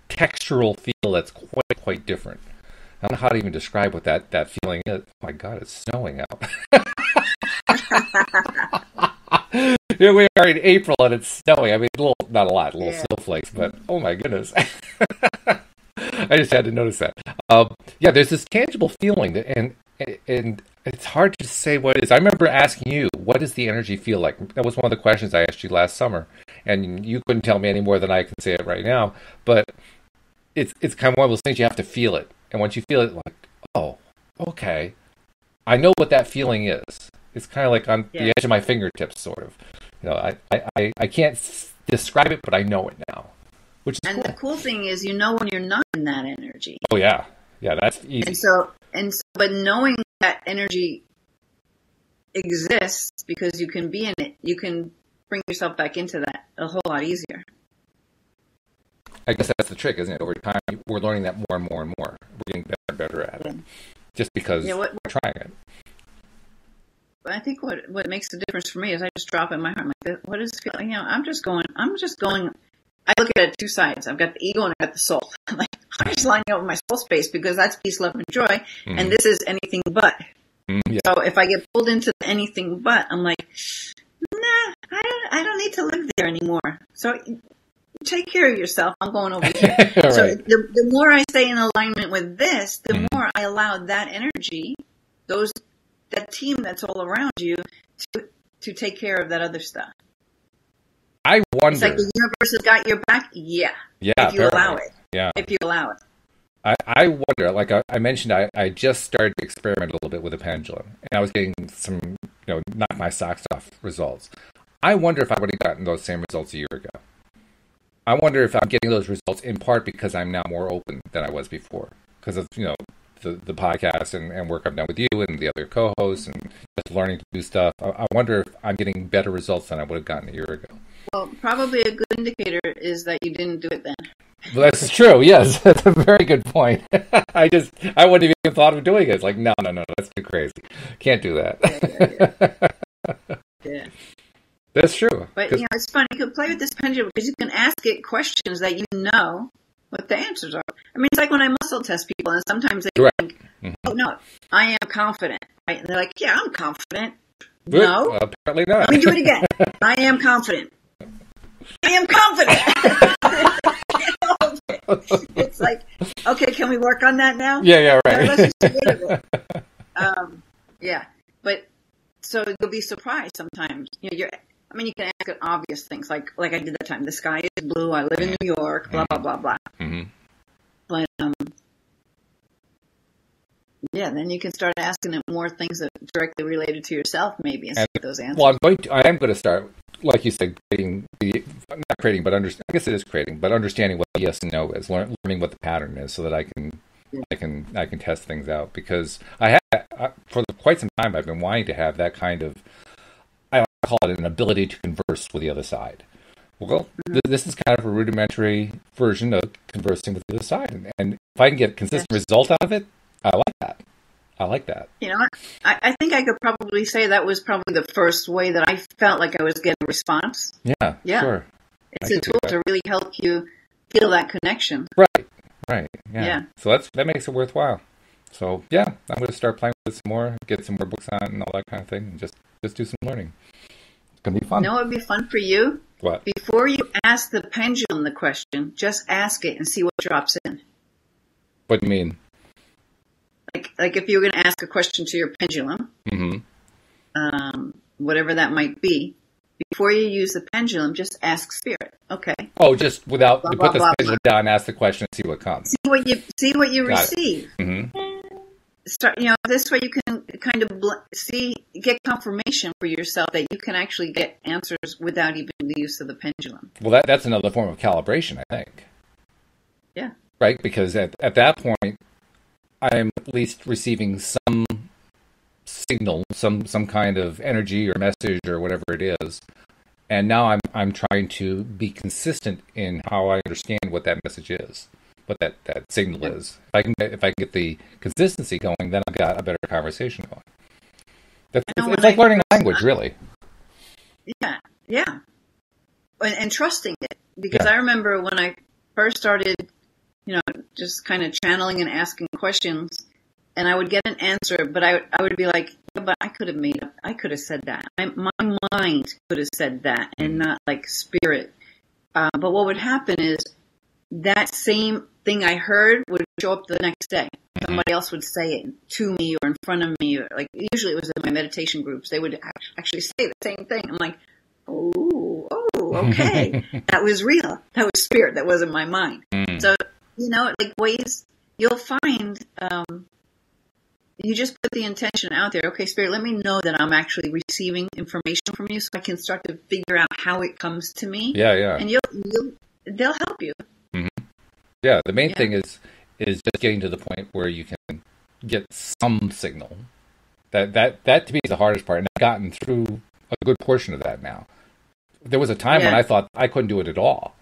textural feel that's quite different. I don't know how to even describe what that feeling is. Oh my God, it's snowing out. Here we are in April and it's snowing. I mean, not a lot, little snowflakes, but oh my goodness. I just had to notice that. There's this tangible feeling, and it's hard to say what it is. I remember asking you, what does the energy feel like? That was one of the questions I asked you last summer, and you couldn't tell me any more than I can say it right now. But it's kind of one of those things, you have to feel it. And once you feel it, like, oh, okay, I know what that feeling is. It's kind of like on the edge of my fingertips, sort of. You know, I can't describe it, but I know it now. Which is cool. The cool thing is, you know when you're not in that energy. Oh yeah, that's easy. But knowing that energy exists because you can be in it, you can bring yourself back into that a whole lot easier. I guess that's the trick, isn't it? Over time, we're learning that more and more and more. We're getting better and better at it, just because we're trying it. I think what makes the difference for me is I just drop in my heart. I'm like, what is feeling? You know, I'm just going. I look at it two sides. I've got the ego and I've got the soul. I'm just lining up with my soul space because that's peace, love, and joy. And this is anything but. So if I get pulled into anything but, I'm like, nah, I don't need to live there anymore. So take care of yourself. I'm going over here. Right. So the more I stay in alignment with this, the more I allow that energy, that team that's all around you, to take care of that other stuff. I wonder. It's like the universe has got your back. Yeah. If you allow it. Yeah. If you allow it. I wonder. Like I mentioned, I just started to experiment a little bit with a pendulum, and I was getting some, knock my socks off results. I wonder if I would have gotten those same results a year ago. I wonder if I'm getting those results in part because I'm now more open than I was before, because of the podcast and work I've done with you and the other co-hosts and just learning to do stuff, I wonder if I'm getting better results than I would have gotten a year ago. Well, probably a good indicator is that you didn't do it then. Well, that's true. Yes, that's a very good point. I wouldn't have even thought of doing it. It's like, no, that's too crazy. Can't do that. Yeah. That's true. But it's funny. You can play with this pendulum because you can ask it questions that you know what the answers are. I mean, it's like when I muscle test people, and sometimes they think, "Oh no, I am confident." Right? And they're like, "Yeah, I'm confident." No, apparently not. Let me do it again. I am confident. I am confident. It's like, okay, can we work on that now? Yeah, right. Let's just get rid of it. Yeah, but so you'll be surprised sometimes. You can ask it obvious things like I did that time. The sky is blue. I live in New York. Blah blah blah blah. Mm-hmm. But then you can start asking it more things that are directly related to yourself, maybe, and see those answers. Well, I am going to start, like you said, creating I guess it is creating, but understanding what yes and no is, learning what the pattern is, so that I can test things out. Because for quite some time, I've been wanting to have that kind of, I call it an ability to converse with the other side. Well, this is kind of a rudimentary version of conversing with the other side, and if I can get a consistent result out of it, I like that. I think I could probably say that was probably the first way that I felt like I was getting a response. Yeah. Sure. It's a tool to really help you feel that connection. Right. Yeah. So that makes it worthwhile. So yeah, I'm going to start playing with it some more, get some more books on and all that kind of thing, and just do some learning. It's going to be fun. You know what would be fun for you? What? Before you ask the pendulum the question, just ask it and see what drops in. What do you mean? Like if you were going to ask a question to your pendulum, whatever that might be, before you use the pendulum, just ask spirit. Okay. Oh, just without you put the pendulum down, ask the question, and see what comes. See what you receive. Start. This way you can kind of get confirmation for yourself that you can actually get answers without even the use of the pendulum. Well, that's another form of calibration, I think. Yeah. Right, because at that point, I'm at least receiving some signal, some kind of energy or message or whatever it is, and now I'm trying to be consistent in how I understand what that message is, what that signal is. If I can get the consistency going, then I've got a better conversation going. It's like learning a language, really. Yeah, and trusting it, because I remember when I first started, just kind of channeling and asking questions, and I would get an answer, but I would be like, but I could have said that. My mind could have said that, and not like spirit. But what would happen is that same thing I heard would show up the next day. Somebody else would say it to me or in front of me. Or usually it was in my meditation groups. They would actually say the same thing. I'm like, oh, okay. That was real. That was spirit. That wasn't my mind. So, ways you'll find, you just put the intention out there. Okay, spirit, let me know that I'm actually receiving information from you, so I can start to figure out how it comes to me. Yeah. And they'll help you. Yeah, the main thing is just getting to the point where you can get some signal. That to me is the hardest part, and I've gotten through a good portion of that now. There was a time when I thought I couldn't do it at all.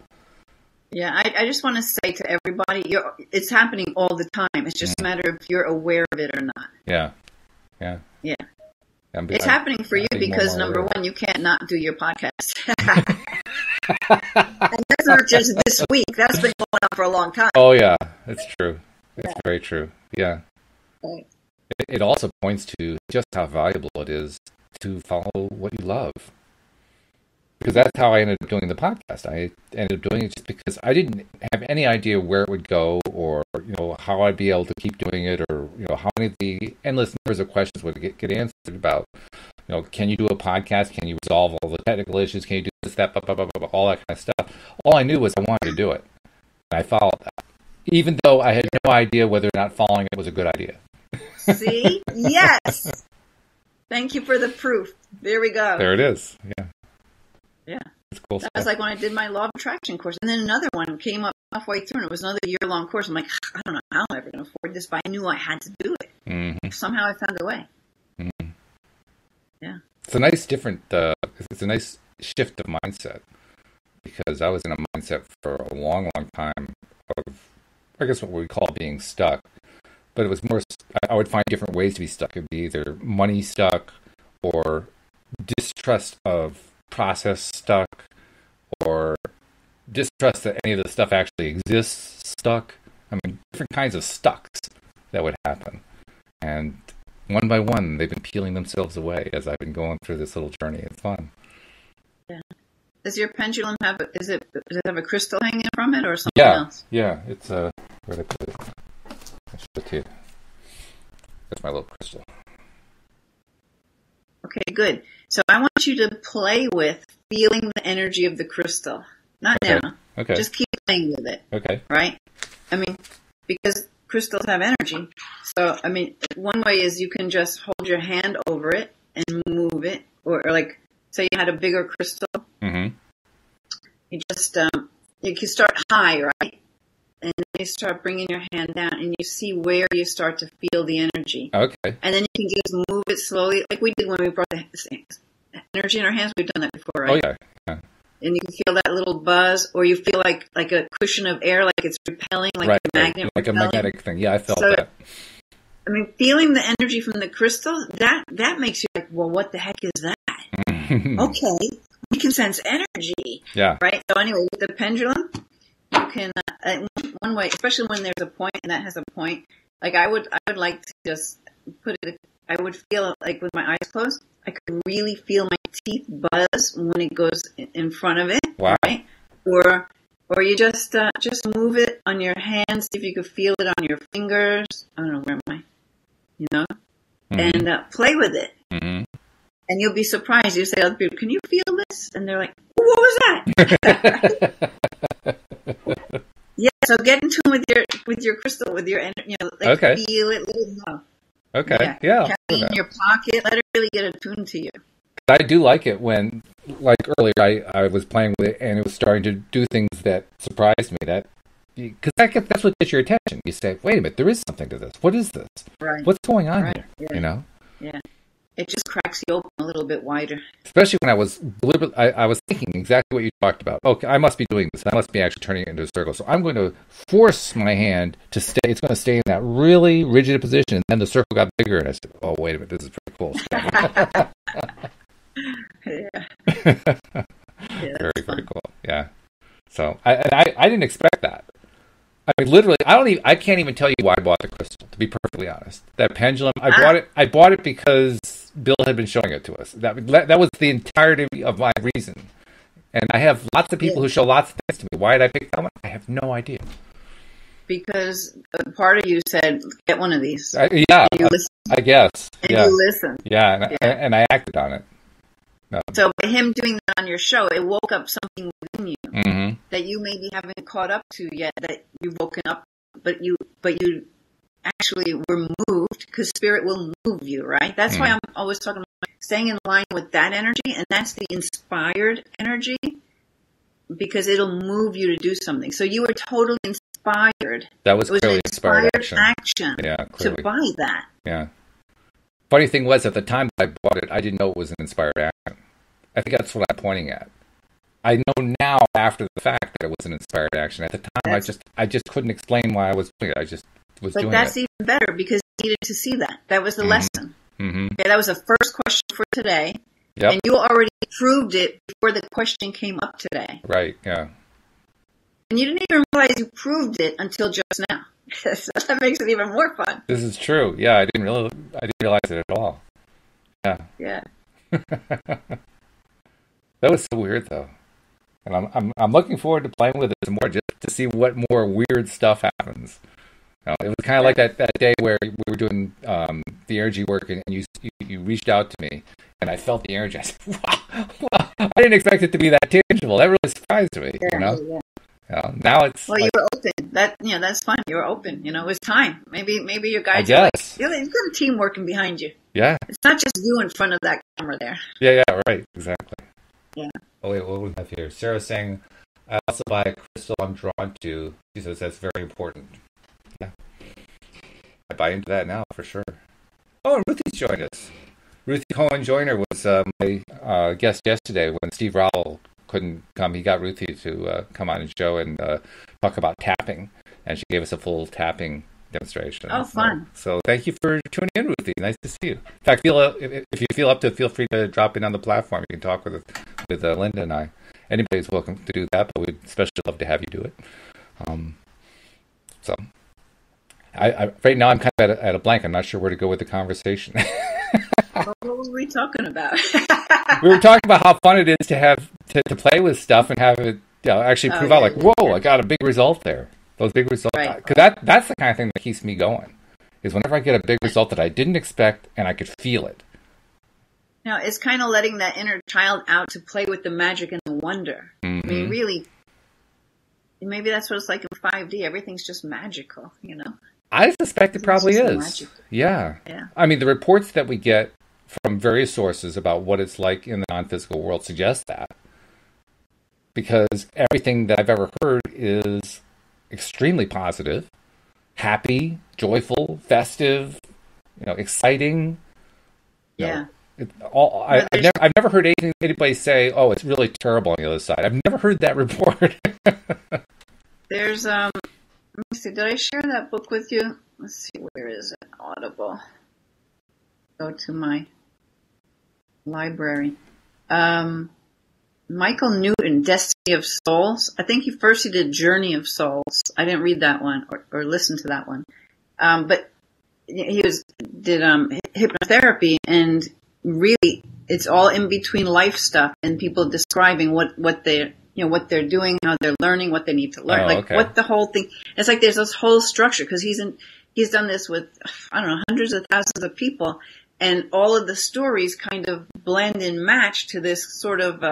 Yeah, I just want to say to everybody, it's happening all the time. It's just a matter of if you're aware of it or not. Yeah. It's happening for you because, number one, you can't not do your podcast. And that's not just this week. That's been going on for a long time. Oh, yeah. It's true. It's very true. Yeah. Right. It also points to just how valuable it is to follow what you love. Because that's how I ended up doing the podcast. I ended up doing it just because I didn't have any idea where it would go, or how I'd be able to keep doing it, or how many of the endless numbers of questions would get answered about. Can you do a podcast? Can you resolve all the technical issues? Can you do this, that, blah, blah, blah, blah, all that kind of stuff? All I knew was I wanted to do it, and I followed that, even though I had no idea whether or not following it was a good idea. See? Yes. Thank you for the proof. There we go. There it is. Yeah. It's cool That was stuff. like when I did my law of attraction course. And then another one came up halfway through, and it was another year-long course. I'm like, I don't know how I'm ever going to afford this, but I knew I had to do it. Mm-hmm. Somehow I found a way. Mm-hmm. Yeah. It's a nice different. It's a nice shift of mindset, because I was in a mindset for a long, long time of, I guess, what we call being stuck. But it was more. I would find different ways to be stuck. It'd be either money stuck, or distrust of process stuck, or distrust that any of the stuff actually exists stuck. I mean, different kinds of stucks that would happen. And one by one, they've been peeling themselves away as I've been going through this little journey. It's fun. Yeah. Does your pendulum does it have a crystal hanging from it or something else? Yeah. It's where did I put it? I show it to you. That's my little crystal. Okay, good. So I want you to play with feeling the energy of the crystal. Not Okay. now. Okay. Just keep playing with it. Okay. Right? I mean, because crystals have energy. So, I mean, one way is you can just hold your hand over it and move it. Or like, say you had a bigger crystal. Mm-hmm. You just, you can start high, right? And then you start bringing your hand down and you see where you start to feel the energy. Okay. And then you can just move it slowly, like we did when we brought the energy in our hands. We've done that before, right? Oh, yeah. And you can feel that little buzz, or you feel like a cushion of air, like it's repelling, like a magnet like repelling. a magnetic thing. Yeah, I felt that. I mean, feeling the energy from the crystal, that makes you like, well, what the heck is that? Okay, we can sense energy. Yeah. Right? So anyway, with the pendulum, you can, one way, especially when there's a point, and that has a point, like I would like to just put it, I would feel like with my eyes closed, I could really feel my teeth buzz when it goes in front of it. Wow. Right? Or you just move it on your hands, see if you could feel it on your fingers. I don't know, where am I? You know? Mm-hmm. And play with it. Mm-hmm. And you'll be surprised. You say to other people, can you feel this? And they're like, what was that? Yeah, so get in tune with your crystal, with your energy, like Okay. feel it, let it know. Okay. Yeah. Carry it in your pocket, let it really get attuned to you. I do like it when, like earlier, I was playing with it and it was starting to do things that surprised me. Because that's what gets your attention. You say, wait a minute, there is something to this. What is this? Right. What's going on here? Yeah. You know? Yeah. It just cracks you open a little bit wider. Especially when I was deliberately, I was thinking exactly what you talked about. Okay, I must be doing this. I must be actually turning it into a circle. So I'm going to force my hand to stay. It's going to stay in that really rigid position. And then the circle got bigger. And I said, oh, wait a minute. This is pretty cool stuff. Yeah. Very cool. Yeah. So I didn't expect that. I mean, literally, I can't even tell you why I bought the crystal, to be perfectly honest. That pendulum, I bought it because Bill had been showing it to us. That was the entirety of my reason. And I have lots of people who show lots of things to me. Why did I pick that one? I have no idea. Because a part of you said, get one of these. Yeah, and you listened. I guess. And Yeah. you listened. Yeah, and I acted on it. No. So by him doing that on your show, it woke up something within you Mm-hmm. that you maybe haven't caught up to yet, that you've woken up, but you actually were moved, because spirit will move you, right? That's why I'm always talking about staying in line with that energy, and that's the inspired energy, because it'll move you to do something. So you were totally inspired. That was It was clearly an inspired inspired action Yeah, clearly. to buy that. Yeah. Funny thing was, at the time that I bought it, I didn't know it was an inspired action. I think that's what I'm pointing at. I know now, after the fact, that it was an inspired action. At the time, I just couldn't explain why I was doing it. I just was doing it. But that's even better, because you needed to see that. That was the lesson. Mm-hmm. Okay, that was the first question for today. Yep. And you already proved it before the question came up today. Right, yeah. And you didn't even realize you proved it until just now. So that makes it even more fun. This is true. Yeah, I didn't realize it at all. Yeah. Yeah. That was so weird, though. And I'm looking forward to playing with it some more, just to see what more weird stuff happens. It was kind of like that day where we were doing the energy work, and you reached out to me, and I felt the energy. I said, wow, I didn't expect it to be that tangible. That really surprised me. Yeah, you know. Yeah. Now it's you were open. That's fine. You were open. It was time. Maybe your guys. I guess. You've got a team working behind you. Yeah. It's not just you in front of that camera there. Yeah. Right. Exactly. Yeah. Oh wait, what do we have here? Sarah's saying, I also buy a crystal I'm drawn to. She says that's very important. Yeah, I buy into that now for sure. Oh, and Ruthie's joined us. Ruthie Cohen Joyner was my guest yesterday when Steve Rowell couldn't come. He got Ruthie to come on the show and talk about tapping, and she gave us a full tapping demonstration. Oh, fun! So thank you for tuning in, Ruthie. Nice to see you. In fact, if you feel up to it, feel free to drop in on the platform. You can talk with Linda and I. Anybody's welcome to do that, but we'd especially love to have you do it. So, I right now I'm kind of at a blank. I'm not sure where to go with the conversation. What were we talking about? We were talking about how fun it is to have to play with stuff and have it actually prove out. Like, whoa, I got a big result there. Those big results, because that's the kind of thing that keeps me going. Is whenever I get a big result that I didn't expect and I could feel it. Now, it's kind of letting that inner child out to play with the magic and the wonder. Mm-hmm. I mean, really, maybe that's what it's like in 5D. Everything's just magical, you know? I suspect it probably is. Magical. Yeah. Yeah. I mean, the reports that we get from various sources about what it's like in the non-physical world suggest that. Because everything that I've ever heard is extremely positive, happy, joyful, festive, exciting. Yeah. I've never heard anybody say, "Oh, it's really terrible on the other side." I've never heard that report. There's let me see. Did I share that book with you? Let's see. Where is it? Audible. Go to my library. Michael Newton, Destiny of Souls. I think he did Journey of Souls. I didn't read that one or listen to that one. But he did hypnotherapy, and really it's all in between life stuff and people describing what they're doing, how they're learning, what they need to learn, what the whole thing. It's like there's this whole structure because he's done this with, I don't know, hundreds of thousands of people, and all of the stories kind of blend and match to this sort of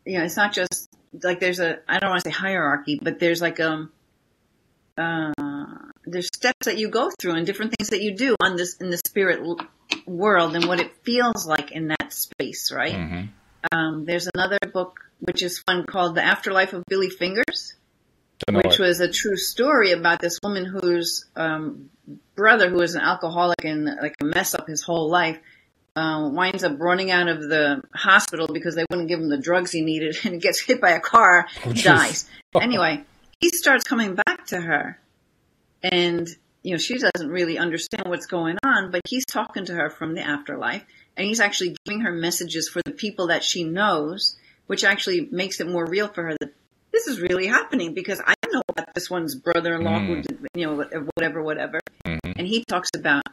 it's not just like I don't want to say hierarchy, but there's like there's steps that you go through and different things that you do in the spirit world and what it feels like in that space, right? Mm-hmm. There's another book which is fun called The Afterlife of Billy Fingers, which was a true story about this woman whose brother, who was an alcoholic and like a mess up his whole life, winds up running out of the hospital because they wouldn't give him the drugs he needed, and he gets hit by a car, dies. Anyway, he starts coming back to her, and she doesn't really understand what's going on, but he's talking to her from the afterlife, and he's actually giving her messages for the people that she knows, which actually makes it more real for her that this is really happening because I know about this one's brother-in-law who did, whatever. Mm-hmm. And he talks about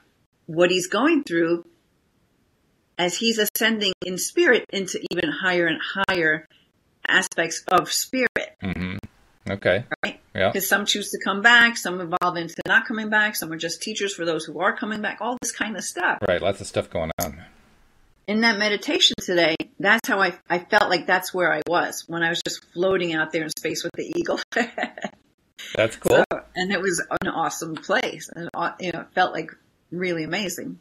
what he's going through as he's ascending in spirit into even higher and higher aspects of spirit. Mm-hmm. Okay. Right? Yeah. Because some choose to come back, some evolve into not coming back, some are just teachers for those who are coming back, all this kind of stuff. Right, lots of stuff going on. In that meditation today, that's how I felt like that's where I was, when I was just floating out there in space with the eagle. That's cool. And it was an awesome place. And it felt like really amazing.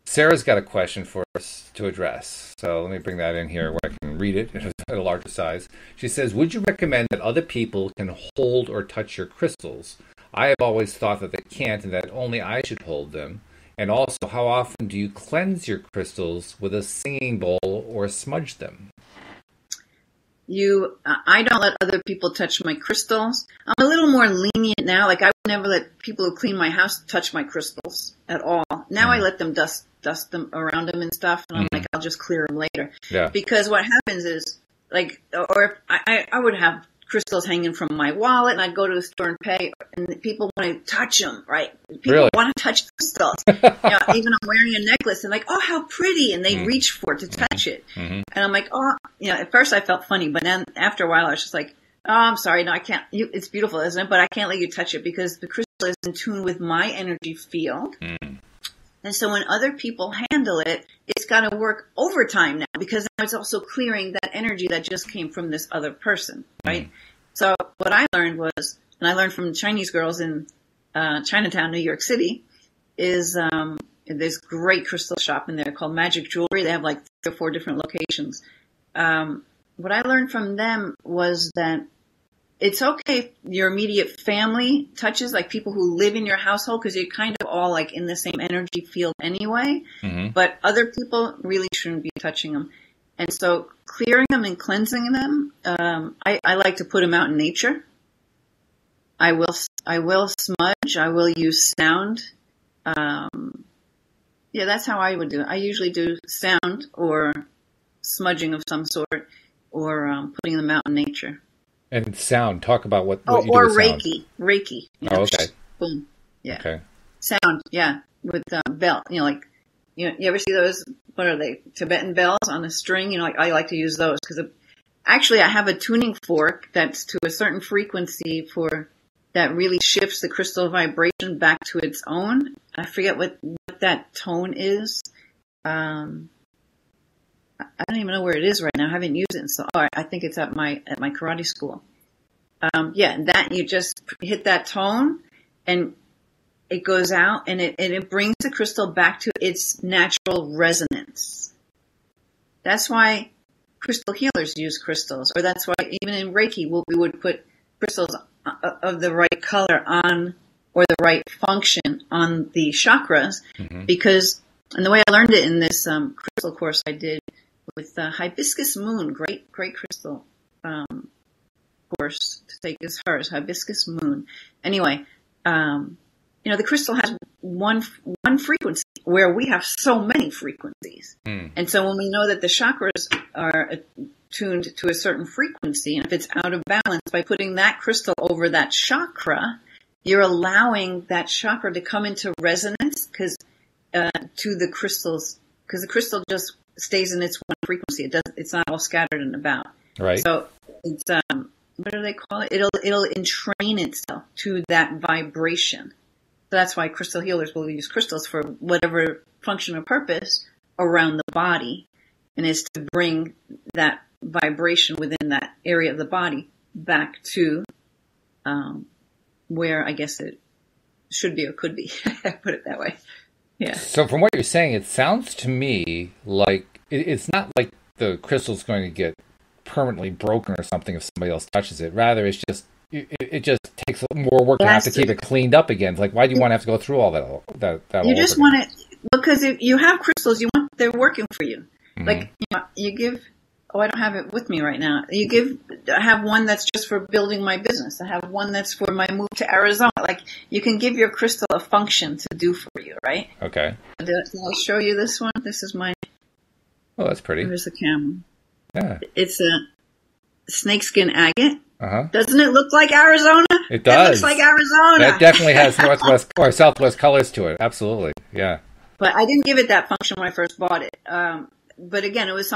Sarah's got a question for us to address. So let me bring that in here where I can read it at a larger size. She says, would you recommend that other people can hold or touch your crystals? I have always thought that they can't and that only I should hold them. And also, how often do you cleanse your crystals with a singing bowl or smudge them? I don't let other people touch my crystals. I'm a little more lenient now. Like I would never let people who clean my house touch my crystals at all. Now I let them dust them around them and stuff. And I'm like, I'll just clear them later. Yeah. Because what happens is I would have crystals hanging from my wallet, and I'd go to the store and pay, and people want to touch them, right? People want to touch crystals. Even I'm wearing a necklace, and like, oh, how pretty, and they reach for it to touch it. Mm-hmm. And I'm like, oh, at first I felt funny, but then after a while I was just like, oh, I'm sorry, no, I can't. It's beautiful, isn't it? But I can't let you touch it because the crystal is in tune with my energy field. Mm. And so when other people handle it, it's got to work overtime now because now it's also clearing that energy that just came from this other person, right? So what I learned was, and I learned from Chinese girls in Chinatown, New York City, is there's great crystal shop in there called Magic Jewelry. They have like 3 or 4 different locations. What I learned from them was that it's okay if your immediate family touches, like people who live in your household, because you're kind of all like in the same energy field anyway. Mm-hmm. But other people really shouldn't be touching them. And so clearing them and cleansing them, I like to put them out in nature. I will smudge. I will use sound. That's how I would do it. I usually do sound or smudging of some sort, or putting them out in nature. And sound. Talk about what you do or with Reiki. sound. Reiki. Okay. Boom. Yeah. Okay. Sound. Yeah. With bell. You ever see those? What are they? Tibetan bells on a string. I like to use those because actually I have a tuning fork that's to a certain frequency that really shifts the crystal vibration back to its own. I forget what that tone is. I don't even know where it is right now. I haven't used it, I think it's at my karate school. That you just hit that tone, and it goes out, and it brings the crystal back to its natural resonance. That's why crystal healers use crystals, or that's why even in Reiki we would put crystals of the right color on, or the right function on the chakras, mm-hmm. because, and the way I learned it in this crystal course I did with Hibiscus Moon, great crystal course to take as hers, Hibiscus Moon. Anyway, the crystal has one frequency, where we have so many frequencies. Mm. And so when we know that the chakras are tuned to a certain frequency, and if it's out of balance, by putting that crystal over that chakra, you're allowing that chakra to come into resonance to the crystals, because the crystal just stays in its one frequency. It's not all scattered and about. Right. So it's what do they call it? It'll entrain itself to that vibration. So that's why crystal healers will use crystals for whatever function or purpose around the body, and is to bring that vibration within that area of the body back to where I guess it should be or could be. Put it that way. Yeah. So from what you're saying, it sounds to me like it's not like the crystal's going to get permanently broken or something if somebody else touches it. Rather, it's just it just takes more work to have to keep it cleaned up again. It's like, why do you want to have to go through all that you just want it, because if you have crystals, they're working for you. Mm-hmm. Like, you give, I don't have it with me right now. I have one that's just for building my business. I have one that's for my move to Arizona. Like, you can give your crystal a function to do for you, right? Okay. I'll show you this one. This is mine. Oh, that's pretty. Here's the camera. Yeah. It's a snakeskin agate. Uh-huh. Doesn't it look like Arizona? It does. It looks like Arizona. That definitely has northwest or southwest colors to it. Absolutely. Yeah. But I didn't give it that function when I first bought it. But again, it was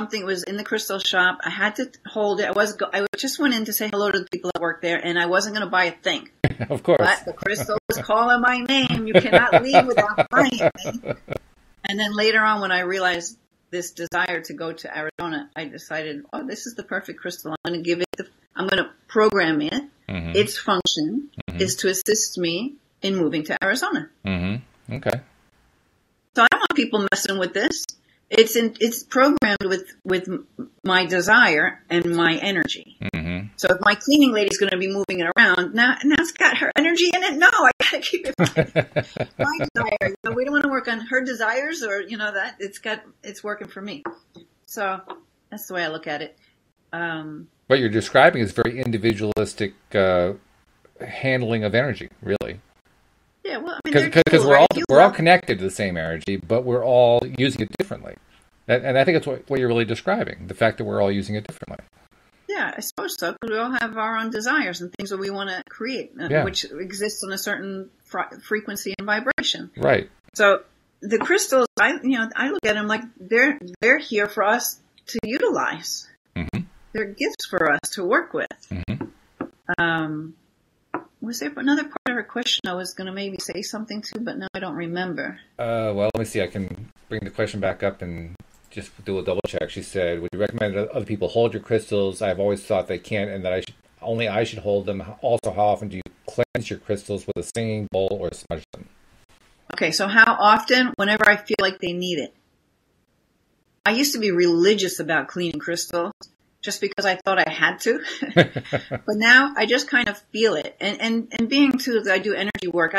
in the crystal shop. I had to hold it. I just went in to say hello to the people that work there, and I wasn't going to buy a thing. Of course. But the crystal was calling my name. You cannot leave without buying me. And then later on, when I realized this desire to go to Arizona, I decided, this is the perfect crystal. I'm going to give it I'm going to program it. Mm-hmm. Its function is to assist me in moving to Arizona. Mm-hmm. Okay. So I don't want people messing with this. It's programmed with my desire and my energy. Mm-hmm. So if my cleaning lady's going to be moving it around, now it's got her energy in it. No, I got to keep it my desire. We don't want to work on her desires, or that it's working for me. So that's the way I look at it. What you're describing is very individualistic handling of energy, really. Yeah, well, because we're all connected to the same energy, but we're all using it differently, and I think it's what you're really describing: the fact that we're all using it differently. Yeah, I suppose so, because we all have our own desires and things that we want to create, which exist on a certain frequency and vibration. Right. So the crystals, I look at them like they're here for us to utilize. Mm-hmm. They're gifts for us to work with. Mm-hmm. Was there another part of her question I was going to maybe say something to, but now I don't remember. Well, let me see. I can bring the question back up and just do a double check. She said, would you recommend that other people hold your crystals? I've always thought they can't, and that I should hold them. Also, how often do you cleanse your crystals with a singing bowl or smudge them? Okay, so how often? Whenever I feel like they need it. I used to be religious about cleaning crystals just because I thought I had to. But now I just kind of feel it. And being too that I do energy work,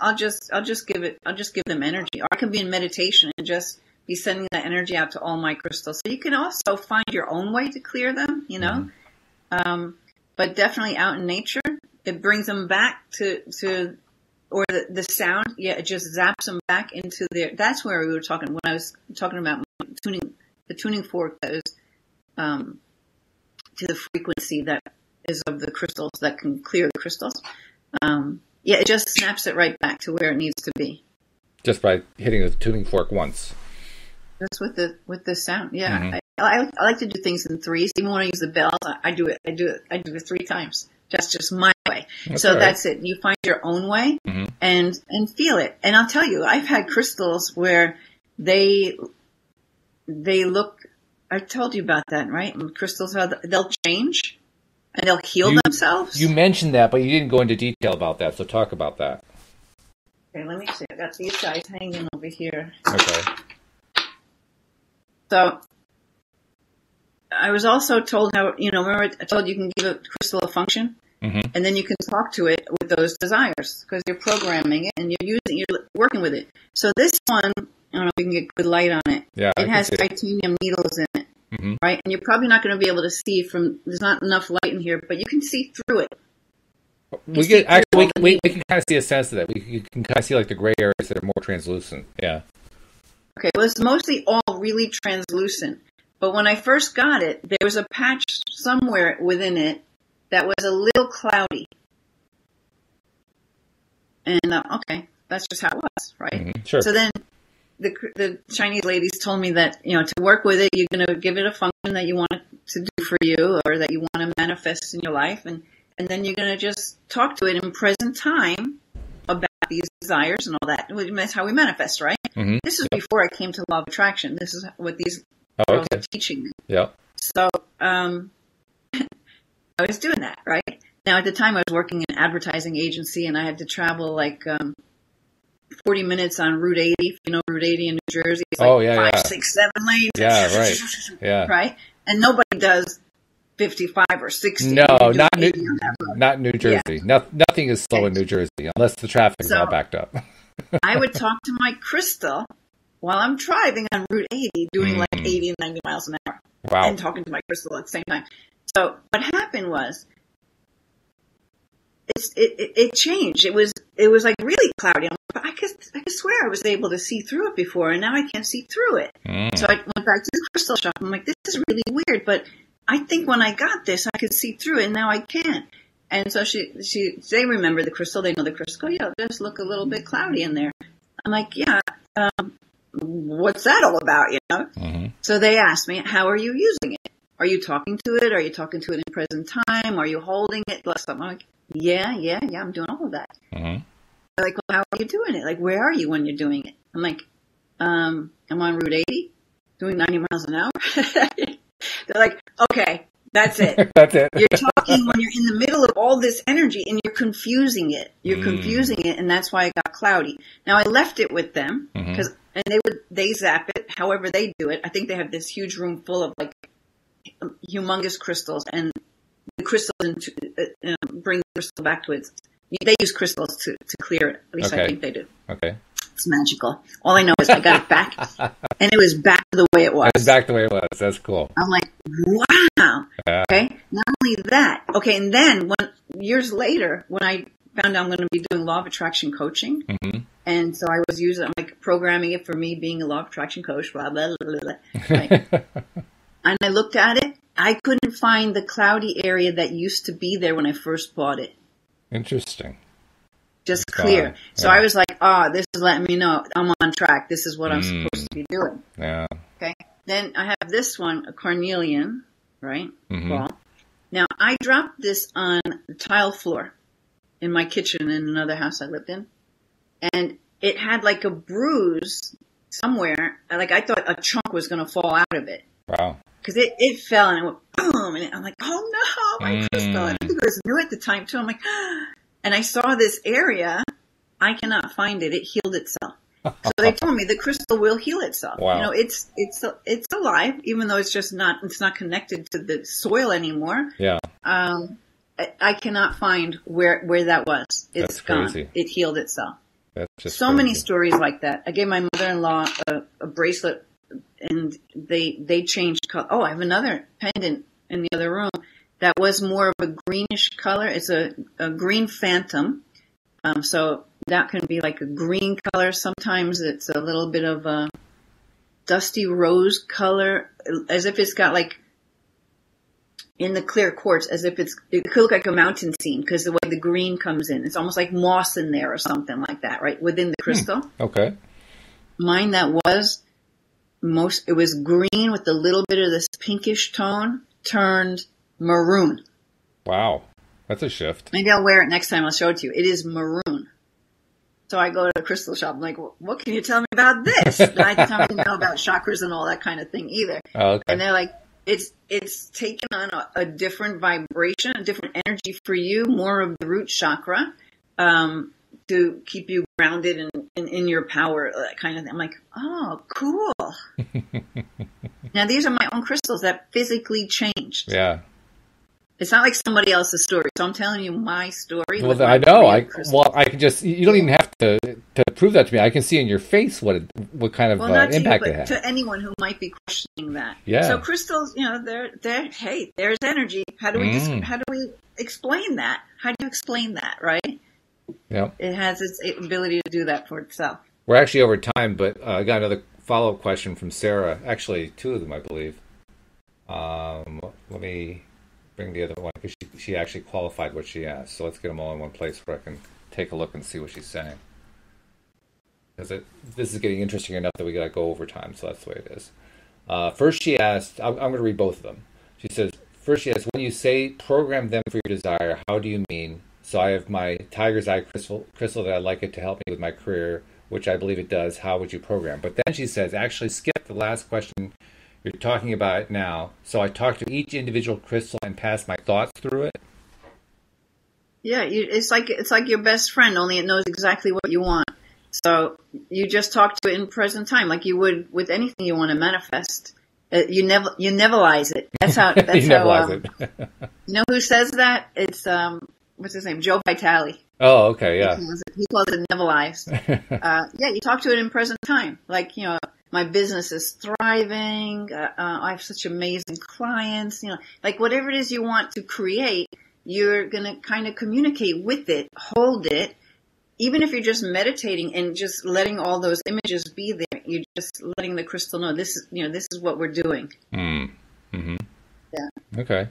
I'll just give them energy. Or I can be in meditation and just be sending that energy out to all my crystals. So you can also find your own way to clear them, you know. But definitely out in nature, it brings them back to or the sound, it just zaps them back into their. That's where we were talking when I was talking about the tuning fork that is to the frequency that is of the crystals that can clear the crystals. It just snaps it right back to where it needs to be. Just by hitting the tuning fork once. Just with the sound, yeah. I like to do things in threes. Even when I use the bells, I do it 3 times. That's just my way. That's it. You find your own way and feel it. And I'll tell you, I've had crystals where they look. I told you about that, right? Crystals, they'll change and they'll heal themselves. You mentioned that, but you didn't go into detail about that. So talk about that. Okay, let me see. I got these guys hanging over here. Okay. So I was also told how, remember I told you can give a crystal a function and then you can talk to it with those desires because you're programming it and you're working with it. So this one, I don't know if we can get good light on it. Yeah, it has titanium needles in it, right? And you're probably not going to be able to see there's not enough light in here, but you can see through it. We can kind of see a sense of that. You can kind of see like the gray areas that are more translucent. Yeah. Okay, well, it's mostly all really translucent. But when I first got it, there was a patch somewhere within it that was a little cloudy. And, okay, that's just how it was, right? Sure. So then the Chinese ladies told me that, to work with it, you're going to give it a function that you want it to do for you or that you want to manifest in your life. And then you're going to just talk to it in present time about these desires and all that. That's how we manifest, right? This is before I came to law of attraction. This is what these girls are teaching me. Yeah. So I was doing that, right? Now, at the time, I was working in an advertising agency, and I had to travel like 40 minutes on Route 80. If you know Route 80 in New Jersey, it's like 5, 6, 7 lanes. Yeah, right. Yeah. Right? And nobody does 55 or 60. No, not New Jersey. Yeah. Nothing is slow in New Jersey unless the traffic is all backed up. I would talk to my crystal while I'm driving on Route 80, doing like 80 and 90 miles an hour. Wow. And talking to my crystal at the same time. So what happened was, it changed. It was like really cloudy. I could swear I was able to see through it before, and now I can't see through it. So I went back to the crystal shop. I'm like, this is really weird, but I think when I got this, I could see through it, and now I can't. And so they remember the crystal. They know the crystal. Yeah, it does look a little bit cloudy in there. I'm like, yeah, what's that all about, So they asked me, how are you using it? Are you talking to it? Are you talking to it in present time? Are you holding it? I'm like, yeah, I'm doing all of that. They're like, well, how are you doing it? Like, where are you when you're doing it? I'm like, I'm on Route 80, doing 90 miles an hour. They're like, okay, that's it. That's it. You're talking when you're in the middle of all this energy and you're confusing it. And that's why it got cloudy. Now, I left it with them and they zap it however they do it. I think they have this huge room full of like humongous crystals, and the crystals bring the crystal back to it. They use crystals to clear it. At least I think they do. Okay. It's magical. All I know is I got it back, and it was back to the way it was. It's back the way it was. That's cool. I'm like, wow. Yeah. Okay. Not only that. Okay. And then years later, when I found out I'm going to be doing law of attraction coaching, and so I was I'm like programming it for me being a law of attraction coach, blah, blah, blah, blah. Right? And I looked at it. I couldn't find the cloudy area that used to be there when I first bought it. Interesting. Just clear. Yeah. So I was like, this is letting me know I'm on track. This is what I'm supposed to be doing. Yeah. Okay. Then I have this one, a carnelian, right? Ball. Now, I dropped this on the tile floor in my kitchen in another house I lived in. And it had like a bruise somewhere. Like I thought a chunk was going to fall out of it. Wow. Because it fell and it went boom. And I'm like, oh no, my crystal. And I think it was new at the time too. I'm like, and I saw this area. I cannot find it. It healed itself. So they told me the crystal will heal itself. Wow. You know, it's alive, even though it's not connected to the soil anymore. Yeah. I cannot find where that was. It's gone. Crazy. It healed itself. That's just so crazy. many stories like that. I gave my mother-in-law a bracelet, and they changed color. Oh, I have another pendant in the other room that was more of a greenish color. It's a green phantom. So that can be like a green color. Sometimes it's a little bit of a dusty rose color, as if it's got like in the clear quartz, as if it could look like a mountain scene because the way the green comes in, it's almost like moss in there or something like that, right? Within the crystal. Okay. Mine it was green with a little bit of this pinkish tone turned maroon. Wow. That's a shift. Maybe I'll wear it next time. I'll show it to you. It is maroon. So I go to the crystal shop. I'm like, what can you tell me about this? And I don't even know about chakras and all that kind of thing either. Oh, okay. And they're like, it's taken on a different vibration, a different energy for you, more of the root chakra, to keep you grounded and in your power, that kind of thing. I'm like, oh, cool. Now, these are my own crystals that physically changed. Yeah. It's not like somebody else's story. So I'm telling you my story. Well, I know. I can just, you don't even have to prove that to me. I can see in your face what kind of impact it has. To anyone who might be questioning that. Yeah. So crystals, you know, they're hey, there's energy. How do we explain that? How do you explain that, right? Yeah. It has its ability to do that for itself. We're actually over time, but I got another follow-up question from Sarah. Actually, two of them, I believe. Let me bring the other one because she actually qualified what she asked. So let's get them all in one place where I can take a look and see what she's saying. Because this is getting interesting enough that we got to go over time, so that's the way it is. First, she asked, I'm going to read both of them. She says, first she asked, when you say program them for your desire, how do you mean? So I have my tiger's eye crystal that I'd like it to help me with my career, which I believe it does. How would you program? But then she says, actually skip the last question. You're talking about it now. So I talk to each individual crystal and pass my thoughts through it. Yeah, it's like your best friend, only it knows exactly what you want. So you just talk to it in present time, like you would with anything you want to manifest. You nevelize it. That's how. That's you nevelize it. You know who says that? It's what's his name? Joe Vitale. Oh, okay, yeah. He calls it nevelize. Yeah, you talk to it in present time, like, you know. My business is thriving. I have such amazing clients. You know, like whatever it is you want to create, you're going to kind of communicate with it, hold it. Even if you're just meditating and just letting all those images be there, you're just letting the crystal know this is what we're doing. Mm-hmm. Yeah. Okay.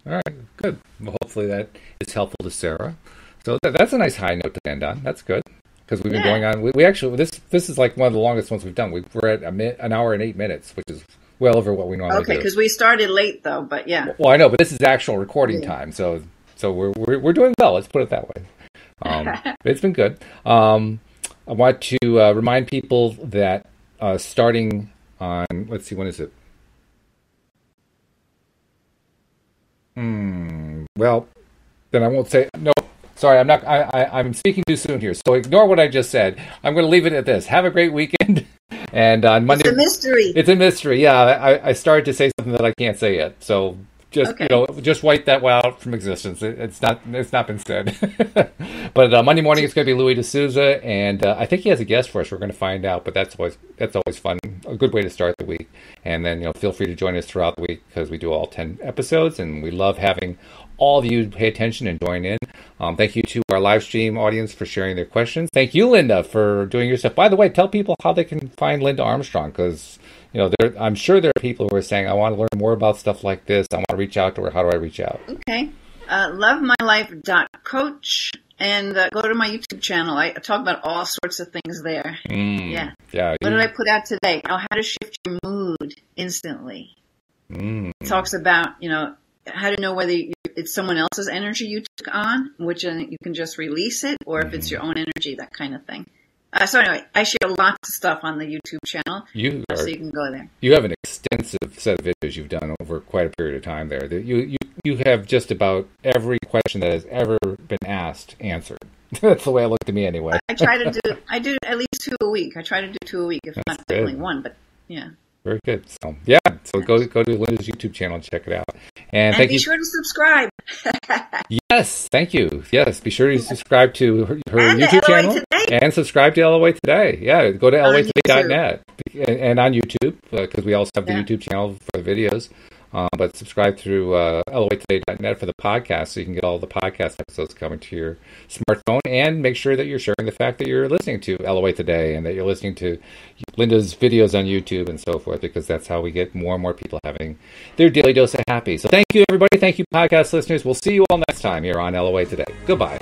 All right. Good. Well, hopefully that is helpful to Sarah. So that's a nice high note to end on. That's good. Because we've been going on. We actually, this is like one of the longest ones we've done. We're at an hour and 8 minutes, which is well over what we normally do. Okay, because we started late though, but yeah. Well, I know, but this is actual recording time, so we're doing well. Let's put it that way. It's been good. I want to remind people that starting on, let's see, when is it? Well, then I won't say no. Sorry, I'm not. I'm speaking too soon here, so ignore what I just said. I'm going to leave it at this. Have a great weekend. And on Monday, it's a mystery. It's a mystery. Yeah, I started to say something that I can't say yet. So just just wipe that out from existence. It's not been said. But Monday morning it's going to be Louis D'Souza, and I think he has a guest for us. We're going to find out. But that's always fun. A good way to start the week. And then feel free to join us throughout the week because we do all 10 episodes, and we love having all of you pay attention and join in. Thank you to our live stream audience for sharing their questions. Thank you, Linda, for doing your stuff. By the way, tell people how they can find Linda Armstrong, because I'm sure there are people who are saying, I want to learn more about stuff like this. I want to reach out to her. How do I reach out? Okay. lovemylife.coach, and go to my YouTube channel. I talk about all sorts of things there. Yeah. What did I put out today? How to shift your mood instantly. It talks about, how to know whether it's someone else's energy you took on, which you can just release it, or if it's your own energy, that kind of thing. So anyway, I share lots of stuff on the YouTube channel, so you can go there. You have an extensive set of videos you've done over quite a period of time there. You have just about every question that has ever been asked answered. That's the way it looked to me anyway. I do at least 2 a week. I try to do 2 a week, if That's not definitely one, but yeah. Very good. So yeah, so go to Linda's YouTube channel and check it out. And thank be you. sure to subscribe. Yes, thank you. Yes, be sure to subscribe to her And to YouTube LOA channel Today. and subscribe to LOA Today. Yeah, go to On LOAtoday.net and on YouTube because we also have the Yeah. YouTube channel for the videos. But subscribe through LOAtoday.net for the podcast so you can get all the podcast episodes coming to your smartphone, and make sure that you're sharing the fact that you're listening to LOA Today and that you're listening to Linda's videos on YouTube and so forth, because that's how we get more and more people having their daily dose of happy. So thank you, everybody. Thank you, podcast listeners. We'll see you all next time here on LOA Today. Goodbye.